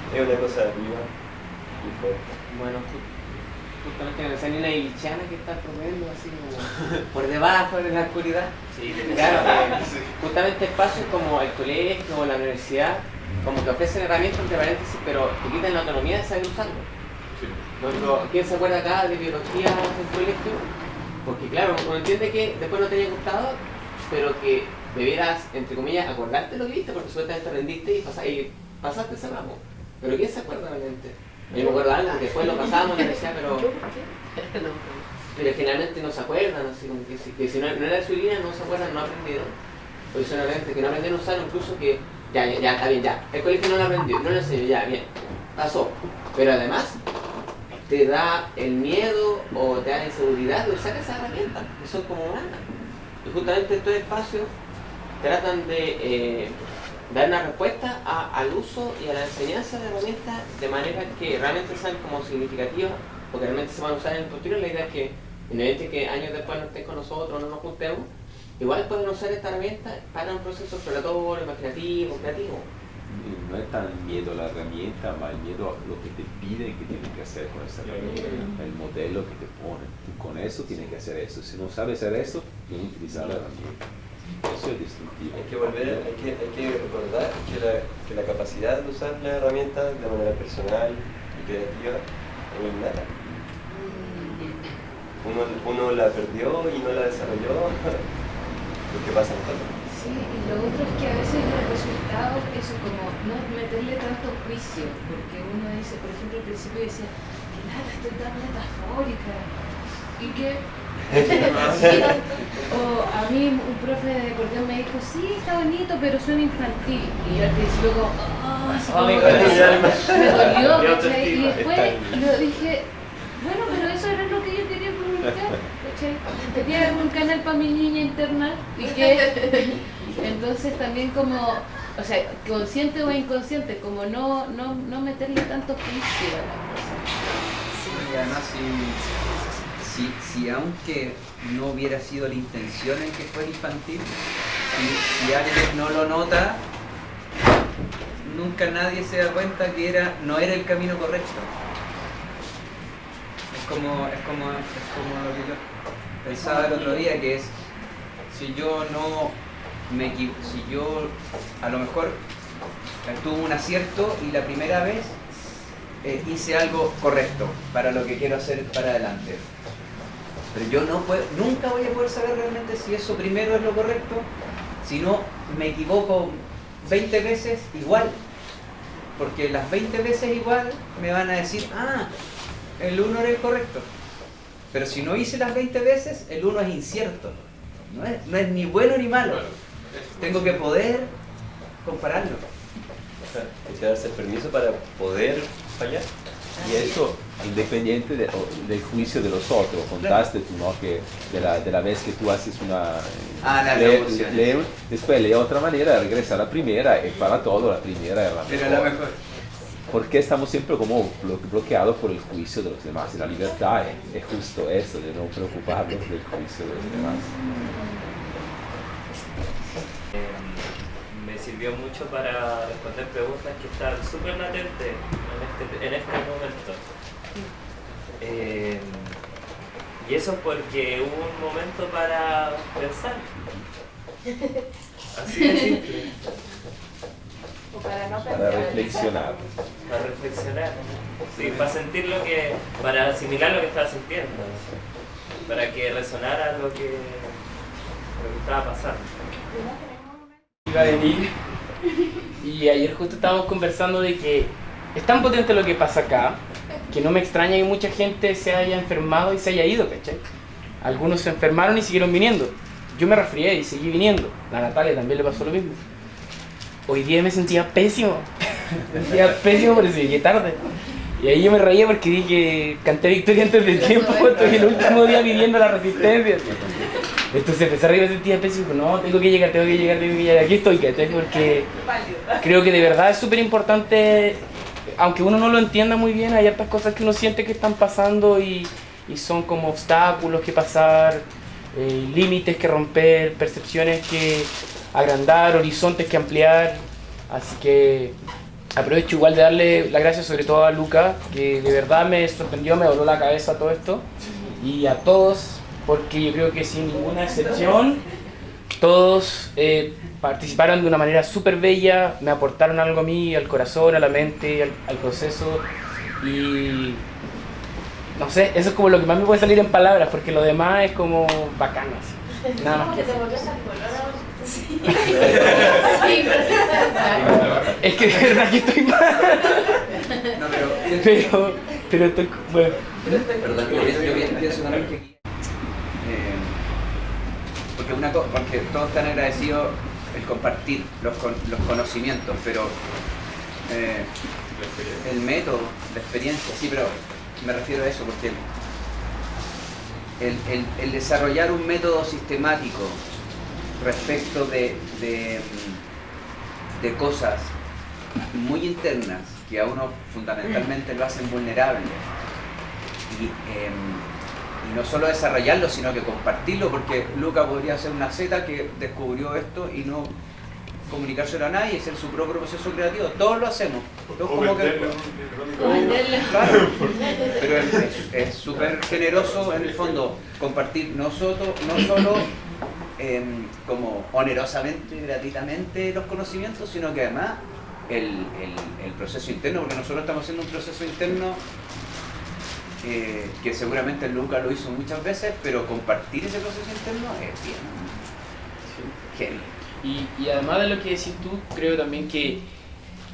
es una cosa viva y fuerte. Bueno, justamente en la Sanina Ilichana que está promoviendo así como por debajo de la oscuridad. Sí, claro, justamente espacios como el colegio o la universidad, como que ofrecen herramientas entre paréntesis, pero te quitan la autonomía de saber usarlo. Sí. ¿Quién se acuerda acá de biología en el colegio? Porque claro, uno entiende que después no te haya gustado, pero que debieras, entre comillas, acordarte lo que viste, porque supuestamente aprendiste y pasaste ese ramo. Pero ¿quién se acuerda realmente? Yo me acuerdo de algo, que después lo pasábamos en la universidad, pero generalmente no se acuerdan, así como que si no era de su línea, no se acuerdan, no aprendieron. Profesionalmente, que no aprendieron a usar, incluso que ya, está bien, ya. El colegio no lo aprendió, no lo enseñó, ya, bien. Pasó. Pero además, te da el miedo o te da la inseguridad de usar esa herramienta, que son como humanas. Y justamente estos espacios tratan de dar una respuesta al uso y a la enseñanza de herramientas de manera que realmente sean como significativas, porque realmente se van a usar en el futuro. La idea es que, independientemente que años después no estén con nosotros, no nos juntemos, igual pueden usar esta herramienta para un proceso exploratorio, imaginativo, creativo. No es tan miedo a la herramienta, más el miedo a lo que te piden que tienes que hacer con esta herramienta, el modelo que te ponen. Tú con eso tienes que hacer eso. Si no sabes hacer eso, no utilizar la herramienta. Eso es destructivo. Hay que recordar que la capacidad de usar la herramienta de manera personal y creativa es innata. Uno la perdió y no la desarrolló porque pasa en todo. Sí, y lo otro es que a veces los resultados, eso como no meterle tanto juicio, porque uno dice, por ejemplo, al principio decía, que nada, estoy tan metafórica, y que... o a mí un profe de acordeón me dijo, sí, está bonito, pero suena infantil, y yo al principio como, me dolió, ¿cachai? Y después lo dije, bueno, pero eso era lo que yo quería comunicar, ¿cachai? Quería un canal para mi niña interna, y que... Entonces también como, o sea, consciente o inconsciente, como no meterle tanto juicio a las cosas. Sí, y además si aunque no hubiera sido la intención en que fuera infantil, si alguien no lo nota, nunca nadie se da cuenta que no era el camino correcto. Es como lo que yo pensaba el otro día, que es, si yo a lo mejor tuve un acierto y la primera vez hice algo correcto para lo que quiero hacer para adelante, pero yo nunca voy a poder saber realmente si eso primero es lo correcto, si no me equivoco 20 veces igual, porque las 20 veces igual me van a decir, el 1 era el correcto, pero si no hice las 20 veces, el 1 es incierto, no es ni bueno ni malo. Tengo que poder compararlo. Hay que darse el permiso para poder fallar. Y eso, independiente del juicio de los otros, contaste tú, ¿no? Que de la vez que tú haces una... después lee otra manera, regresa a la primera y para todo la primera es la mejor. Pero la mejor. Porque estamos siempre como bloqueados por el juicio de los demás. Y la libertad es justo eso, de no preocuparnos del juicio de los demás. Me sirvió mucho para responder preguntas que están súper latentes en este momento. Y eso es porque hubo un momento para pensar. Así de simple. O para no pensar. Para reflexionar. Para reflexionar. Sí, para sentir para asimilar lo que estaba sintiendo. Para que resonara lo que estaba pasando. Iba a venir y ayer justo estábamos conversando de que es tan potente lo que pasa acá que no me extraña que mucha gente se haya enfermado y se haya ido, ¿cachai? Algunos se enfermaron y siguieron viniendo. Yo me resfrié y seguí viniendo. La Natalia también le pasó lo mismo. Hoy día me sentía pésimo. Porque llegué tarde. Y ahí yo me reía porque dije, canté victoria antes de tiempo, estoy el último día viviendo la resistencia. Entonces empecé a reír, me sentía pésimo, no, tengo que llegar, aquí estoy, ¿cachai? Porque creo que de verdad es súper importante, aunque uno no lo entienda muy bien, hay hartas cosas que uno siente que están pasando y son como obstáculos que pasar, límites que romper, percepciones que agrandar, horizontes que ampliar, así que aprovecho igual de darle las gracias sobre todo a Luca, que de verdad me sorprendió, me voló la cabeza todo esto, y a todos, porque yo creo que sin ninguna excepción, todos participaron de una manera súper bella, me aportaron algo a mí, al corazón, a la mente, al proceso, y no sé, eso es como lo que más me puede salir en palabras, porque lo demás es como bacano, así. Nada más. Sí. Es que de verdad que estoy mal. No, pero estoy bueno. Perdón, yo pienso también que aquí, porque todos están agradecidos el compartir los conocimientos, pero el método, la experiencia, sí, pero me refiero a eso, porque el desarrollar un método sistemático respecto de cosas muy internas que a uno fundamentalmente lo hacen vulnerable y no solo desarrollarlo sino que compartirlo, porque Luca podría ser una zeta que descubrió esto y no comunicárselo a nadie, hacer su propio proceso creativo. Todos lo hacemos. Todos como que, claro, pero es súper generoso en el fondo compartir no solo como onerosamente, gratuitamente los conocimientos, sino que además el proceso interno, porque nosotros estamos haciendo un proceso interno que seguramente Luca lo hizo muchas veces, pero compartir ese proceso interno es bien genial. Y además de lo que decís tú, creo también que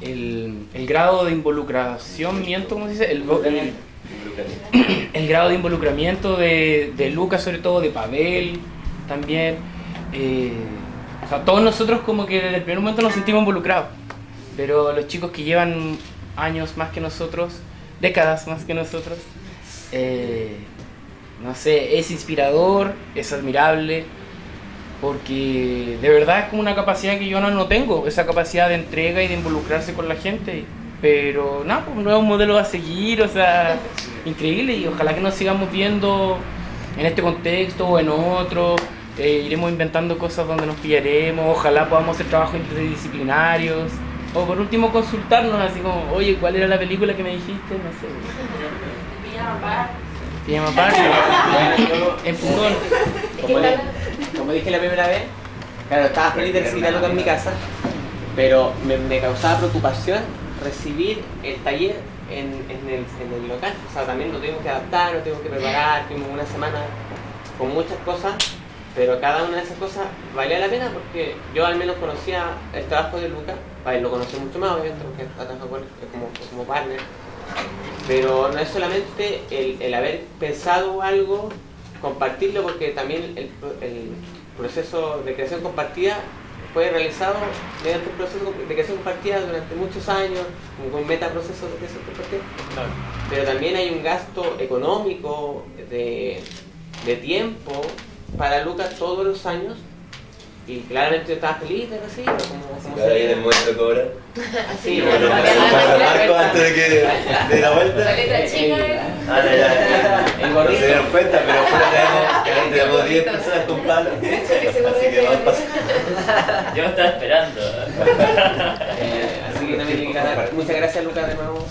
el grado de involucración, ¿cómo se dice? El grado de involucramiento de Lucas, sobre todo, de Pavel también. O sea, todos nosotros como que desde el primer momento nos sentimos involucrados, pero los chicos que llevan años más que nosotros, décadas más que nosotros, no sé, es inspirador, es admirable, porque de verdad es como una capacidad que yo no tengo, esa capacidad de entrega y de involucrarse con la gente, pero nada, pues un nuevo modelo a seguir, o sea, increíble, y ojalá que nos sigamos viendo en este contexto o en otro, iremos inventando cosas donde nos pillaremos, ojalá podamos hacer trabajos interdisciplinarios, o por último consultarnos así como, oye, ¿cuál era la película que me dijiste? No sé. Pijama Party. En Pucón. Como dije la primera vez, claro, estaba feliz de recibir a Lucas en mi casa, pero me causaba preocupación recibir el taller en el local. O sea, también lo tuvimos que adaptar, lo tuvimos que preparar, tuvimos una semana con muchas cosas, pero cada una de esas cosas valía la pena porque yo al menos conocía el trabajo de Lucas, lo conocí mucho más, obviamente, porque ha trabajado con él como partner. Pero no es solamente el haber pensado algo, compartirlo, porque también el proceso de creación compartida fue realizado mediante un proceso de creación compartida durante muchos años, con metaprocesos de creación compartida. Pero también hay un gasto económico de tiempo para Lucas todos los años. Y claramente yo estaba feliz de recibirlo, como cada día en el momento de cobrar. Sí, bueno, Marco antes de la vuelta. La letra chica. El gorrito. Se dieron cuenta, pero fuera tenemos 10 personas con palos. Así que vamos a pasar. Yo me estaba esperando. Así que también le quiero dar muchas gracias, Lucas, de nuevo.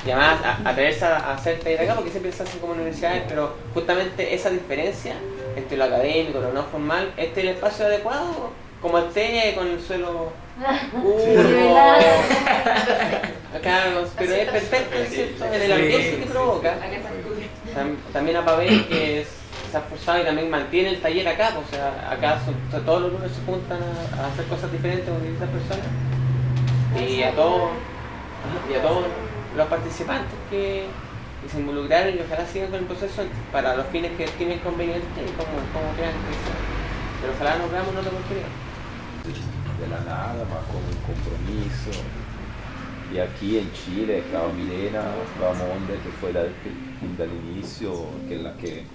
Y además atreverse a hacer taller acá, porque siempre se hace como universidades, pero justamente esa diferencia entre lo académico y lo no formal, este es el espacio adecuado, como esté con el suelo acá, pero es perfecto, ¿cierto? En el ambiente que provoca. También a Pavel, que se ha esforzado y también mantiene el taller acá, o sea, acá todos los lunes se juntan a hacer cosas diferentes con distintas personas, y a todos los participantes que se involucraron, y ojalá sigan con el proceso para los fines que tienen convenientes y como crean que sea. Pero ojalá nos veamos en otra oportunidad. De la nada, más con un compromiso. Y aquí en Chile, Clau Milena, Clau Monde, que fue desde el inicio, que es la que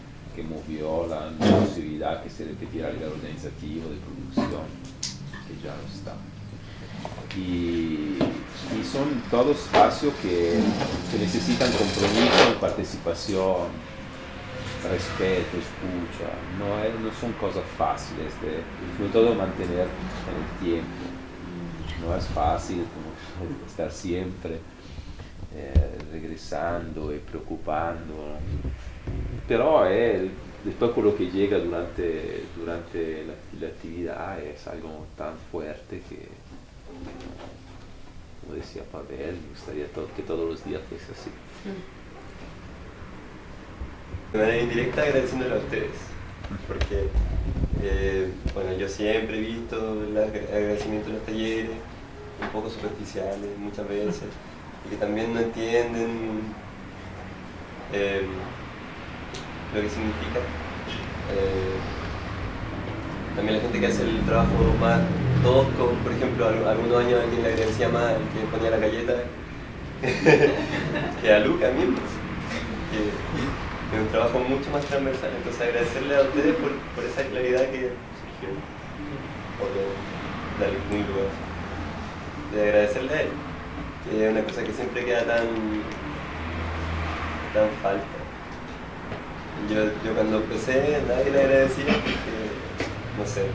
movió la posibilidad que se repitiera a nivel organizativo de producción, que ya no está. Y son todos espacios que necesitan compromiso, participación, respeto, escucha. No son cosas fáciles, sobre todo mantener en el tiempo. No es fácil como estar siempre regresando y preocupando, pero después con lo que llega durante la actividad es algo tan fuerte que, como decía Pavel, me gustaría que todos los días fuese así. De manera indirecta agradeciéndole a ustedes, porque bueno, yo siempre he visto el agradecimiento en los talleres, un poco superficiales muchas veces, y que también no entienden lo que significa. También la gente que hace el trabajo más tosco, por ejemplo, algunos años alguien le agradecía más al que ponía la galleta que a Lucas mismo, que es un trabajo mucho más transversal. Entonces agradecerle a ustedes por esa claridad que surgió. o de algún lugar. De agradecerle a él, que es una cosa que siempre queda tan falta. Yo cuando empecé nadie le agradecía porque, no sé,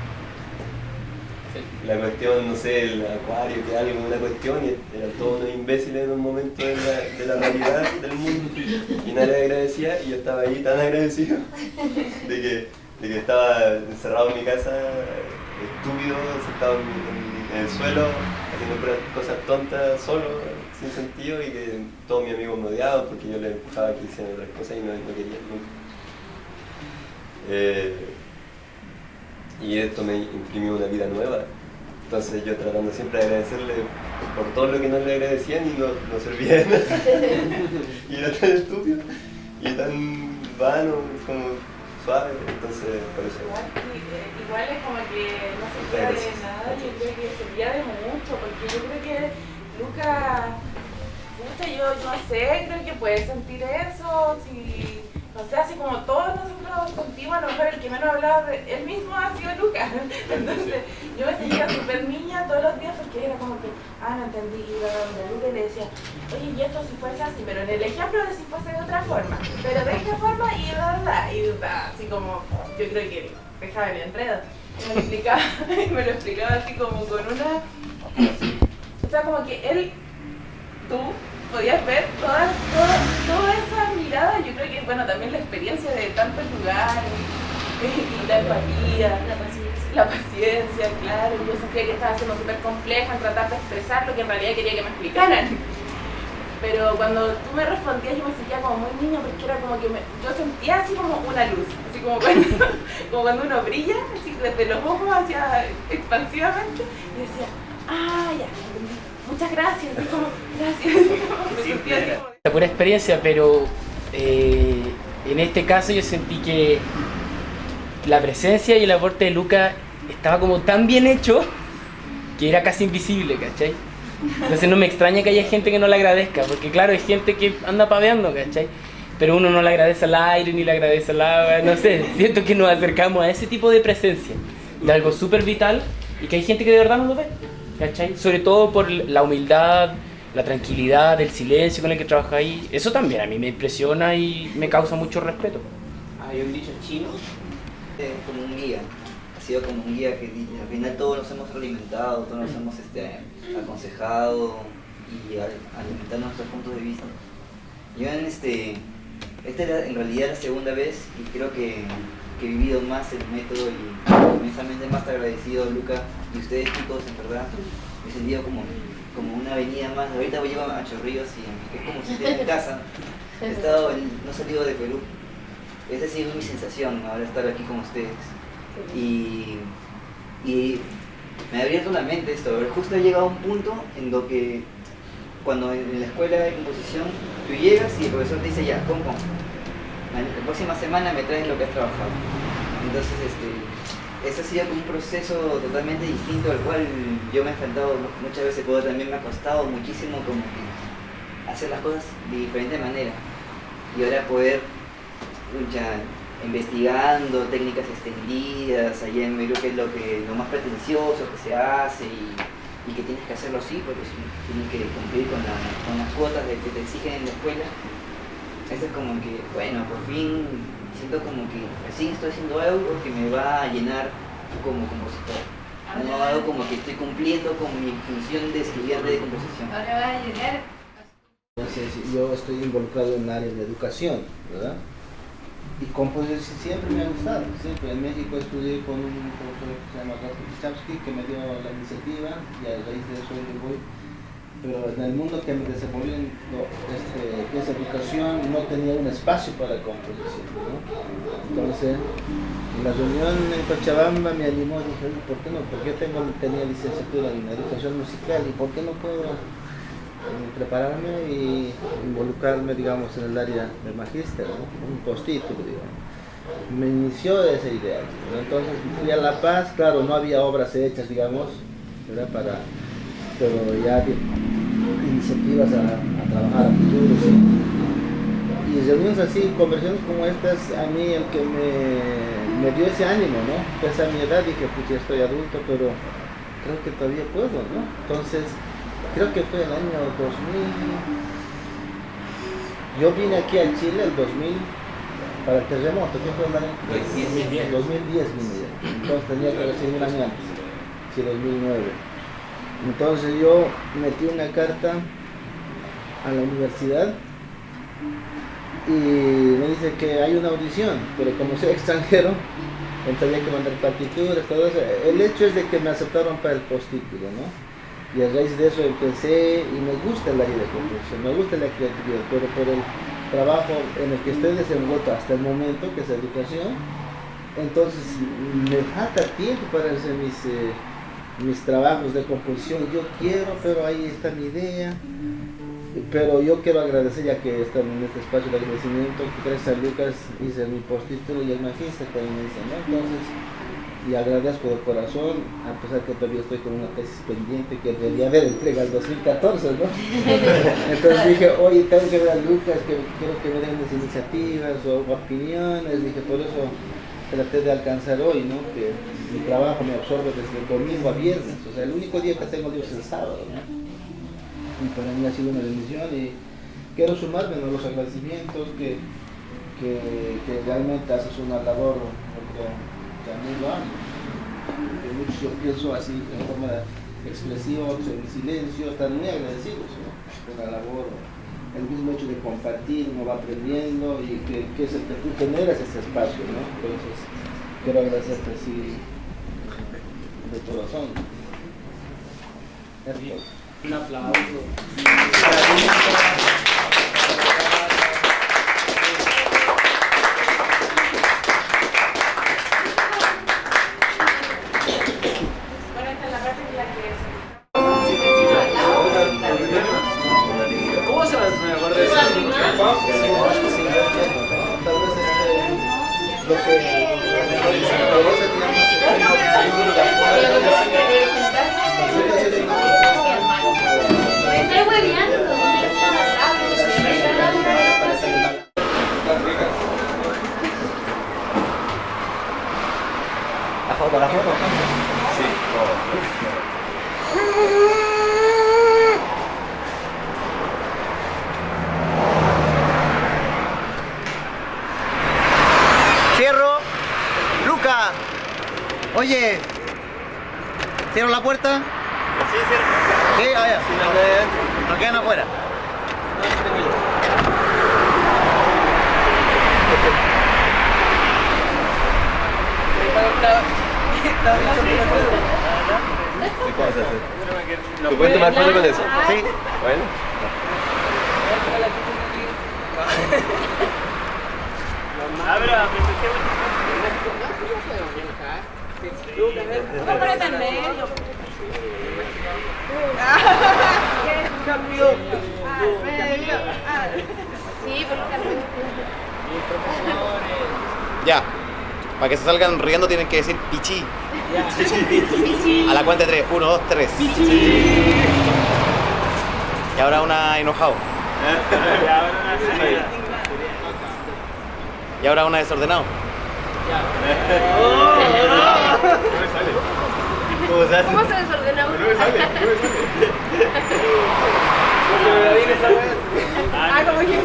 la cuestión, no sé, el acuario, que algo, una cuestión, y eran todos unos imbéciles en un momento de la realidad del mundo y nadie le agradecía, y yo estaba ahí tan agradecido de que estaba encerrado en mi casa, estúpido, sentado en el suelo, haciendo puras cosas tontas, solo, sin sentido, y que todos mis amigos me odiaban porque yo les empujaba que hicieran otras cosas y no querían nunca. Y esto me imprimió una vida nueva. Entonces yo tratando siempre de agradecerle por todo lo que no le agradecían y no servía de nada. Y era tan estúpido y tan vano, como suave, entonces por eso. Igual es como que no se queda de nada, yo creo que servía de mucho, porque yo creo que Lucas, yo no sé, creo que puede sentir eso, si, no sé, así como todos nosotros sentimos, a lo mejor el que menos hablaba de él mismo ha sido Lucas. Entonces yo me sentía súper niña todos los días porque era como que, no entendí, iba a donde Lucas y le decía, oye, y esto si fuese así, pero en el ejemplo de si fuese de otra forma, pero de esta forma y así como, yo creo que dejaba el enredo. Y me lo explicaba así como con una, o sea, como que tú podías ver toda esa mirada. Yo creo que, bueno, también la experiencia de tantos lugares y la empatía, la paciencia, claro. Yo sentía que estaba siendo súper compleja en tratar de expresar lo que en realidad quería que me explicaran. Pero cuando tú me respondías yo me sentía como muy niña, porque era como que yo sentía así como una luz, así como cuando uno brilla, así desde los ojos hacia expansivamente, y decía, ya, entendí. Muchas gracias, así como, gracias. Me sentía así como... La pura experiencia, pero en este caso yo sentí que la presencia y el aporte de Lucas estaba como tan bien hecho que era casi invisible, ¿cachai? Entonces no me extraña que haya gente que no le agradezca, porque claro, hay gente que anda paveando, ¿cachai? Pero uno no le agradece al aire, ni le agradece al agua, no sé, siento que nos acercamos a ese tipo de presencia, de algo súper vital, y que hay gente que de verdad no lo ve, ¿cachai? Sobre todo por la humildad, la tranquilidad, el silencio con el que trabaja ahí. Eso también a mí me impresiona y me causa mucho respeto. Hay un dicho chino. Como un guía, ha sido como un guía que al final todos nos hemos alimentado, todos nos hemos aconsejado y alimentado nuestros puntos de vista. Yo esta era en realidad la segunda vez y creo que he vivido más el método y inmensamente más agradecido, Lucas, y ustedes chicos, en verdad, me he sentido como una avenida más. Ahorita voy a Chorrillos y es como si estuviera en casa. No he salido de Perú. Esa ha sido mi sensación, ahora estar aquí con ustedes. Y me ha abierto la mente esto. Justo he llegado a un punto en lo que cuando en la escuela de composición tú llegas y el profesor te dice, ya, pon. La próxima semana me traes lo que has trabajado. Entonces, ese ha sido como un proceso totalmente distinto al cual yo me he enfrentado muchas veces, pero también me ha costado muchísimo como que hacer las cosas de diferente manera. Y ahora poder investigando técnicas extendidas allá en Perú, que es lo más pretencioso que se hace y que tienes que hacerlo así porque tienes que cumplir con las cuotas que te exigen en la escuela. Esto es como que, bueno, por fin siento como que recién estoy haciendo algo que me va a llenar como compositor. No algo como que estoy cumpliendo con mi función de estudiante de composición. Ahora va a llegar. Entonces, yo estoy involucrado en el área de educación, ¿verdad? Y composición siempre me ha gustado, siempre. En México estudié con un profesor que se llama Rafa Pichavsky, que me dio la iniciativa y a raíz de eso yo voy. Pero en el mundo que me desenvolví que es educación, no tenía un espacio para composición, ¿no? Entonces, en la reunión en Cochabamba me animó y dije, ¿por qué no? Porque yo tenía licenciatura en educación musical y ¿por qué no puedo prepararme y involucrarme, digamos, en el área del magíster, ¿no? Un postítulo, digamos. Me inició esa idea, ¿no? Entonces fui a La Paz, claro, no había obras hechas, digamos, ¿verdad? Pero ya iniciativas a trabajar a futuro, ¿sí? Y reuniones así, conversaciones como estas, a mí el que me dio ese ánimo, ¿no? Pese a mi edad dije, pues ya estoy adulto, pero creo que todavía puedo, ¿no? Entonces, creo que fue el año 2000. Yo vine aquí a Chile el 2000 para el terremoto. ¿Qué fue el año? 2010 vine ya. Entonces tenía que recibir un año antes, sí, 2009. Entonces yo metí una carta a la universidad y me dice que hay una audición, pero como soy extranjero, entonces había que mandar partituras, todo eso. El hecho es de que me aceptaron para el postítulo, ¿no? Y a raíz de eso empecé, y me gusta el área de composición, me gusta la creatividad, pero por el trabajo en el que estoy desenvuelto hasta el momento, que es educación, entonces me falta tiempo para hacer mis trabajos de composición. Yo quiero, pero ahí está mi idea. Pero yo quiero agradecer, ya que están en este espacio de agradecimiento, que gracias a Lucas hice mi postítulo y el magíster también me dice, ¿no? Entonces, y agradezco de corazón, a pesar que todavía estoy con una tesis pendiente que debería haber entrega al 2014, ¿no? Entonces dije, oye, tengo que ver a Lucas, que quiero que me den unas iniciativas o opiniones. Dije, por eso traté de alcanzar hoy, ¿no? Que mi trabajo me absorbe desde el domingo a viernes, o sea, el único día que tengo libre es el sábado, ¿no? Y para mí ha sido una bendición y quiero sumarme a los agradecimientos que realmente haces una labor, yo creo, que a mí lo amo. Muchos yo pienso así de forma expresiva, otros en silencio, están muy agradecidos, ¿no? Por la labor, el mismo hecho de compartir, uno va aprendiendo y que es el que tú generas ese espacio, ¿no? Entonces, quiero agradecerte así de corazón. Un aplauso. ¿Cómo se me acuerda de eso? Estoy hueveando. La foto. Sí. Cierro. Luca. Oye. ¿Cierro la puerta? Sí, cierro. Sí, allá. No quedan afuera. ¿Qué puedes hacer? ¿Tú puedes tomar foto con eso? Sí. Bueno. Vamos a poner medio. Sí, por Ya. Para que se salgan riendo tienen que decir pichí. A la cuenta de 3. 1, 2, 3. Y ahora una enojado. Y ahora una desordenado. ¿Cómo se desordenó? Ah, como que.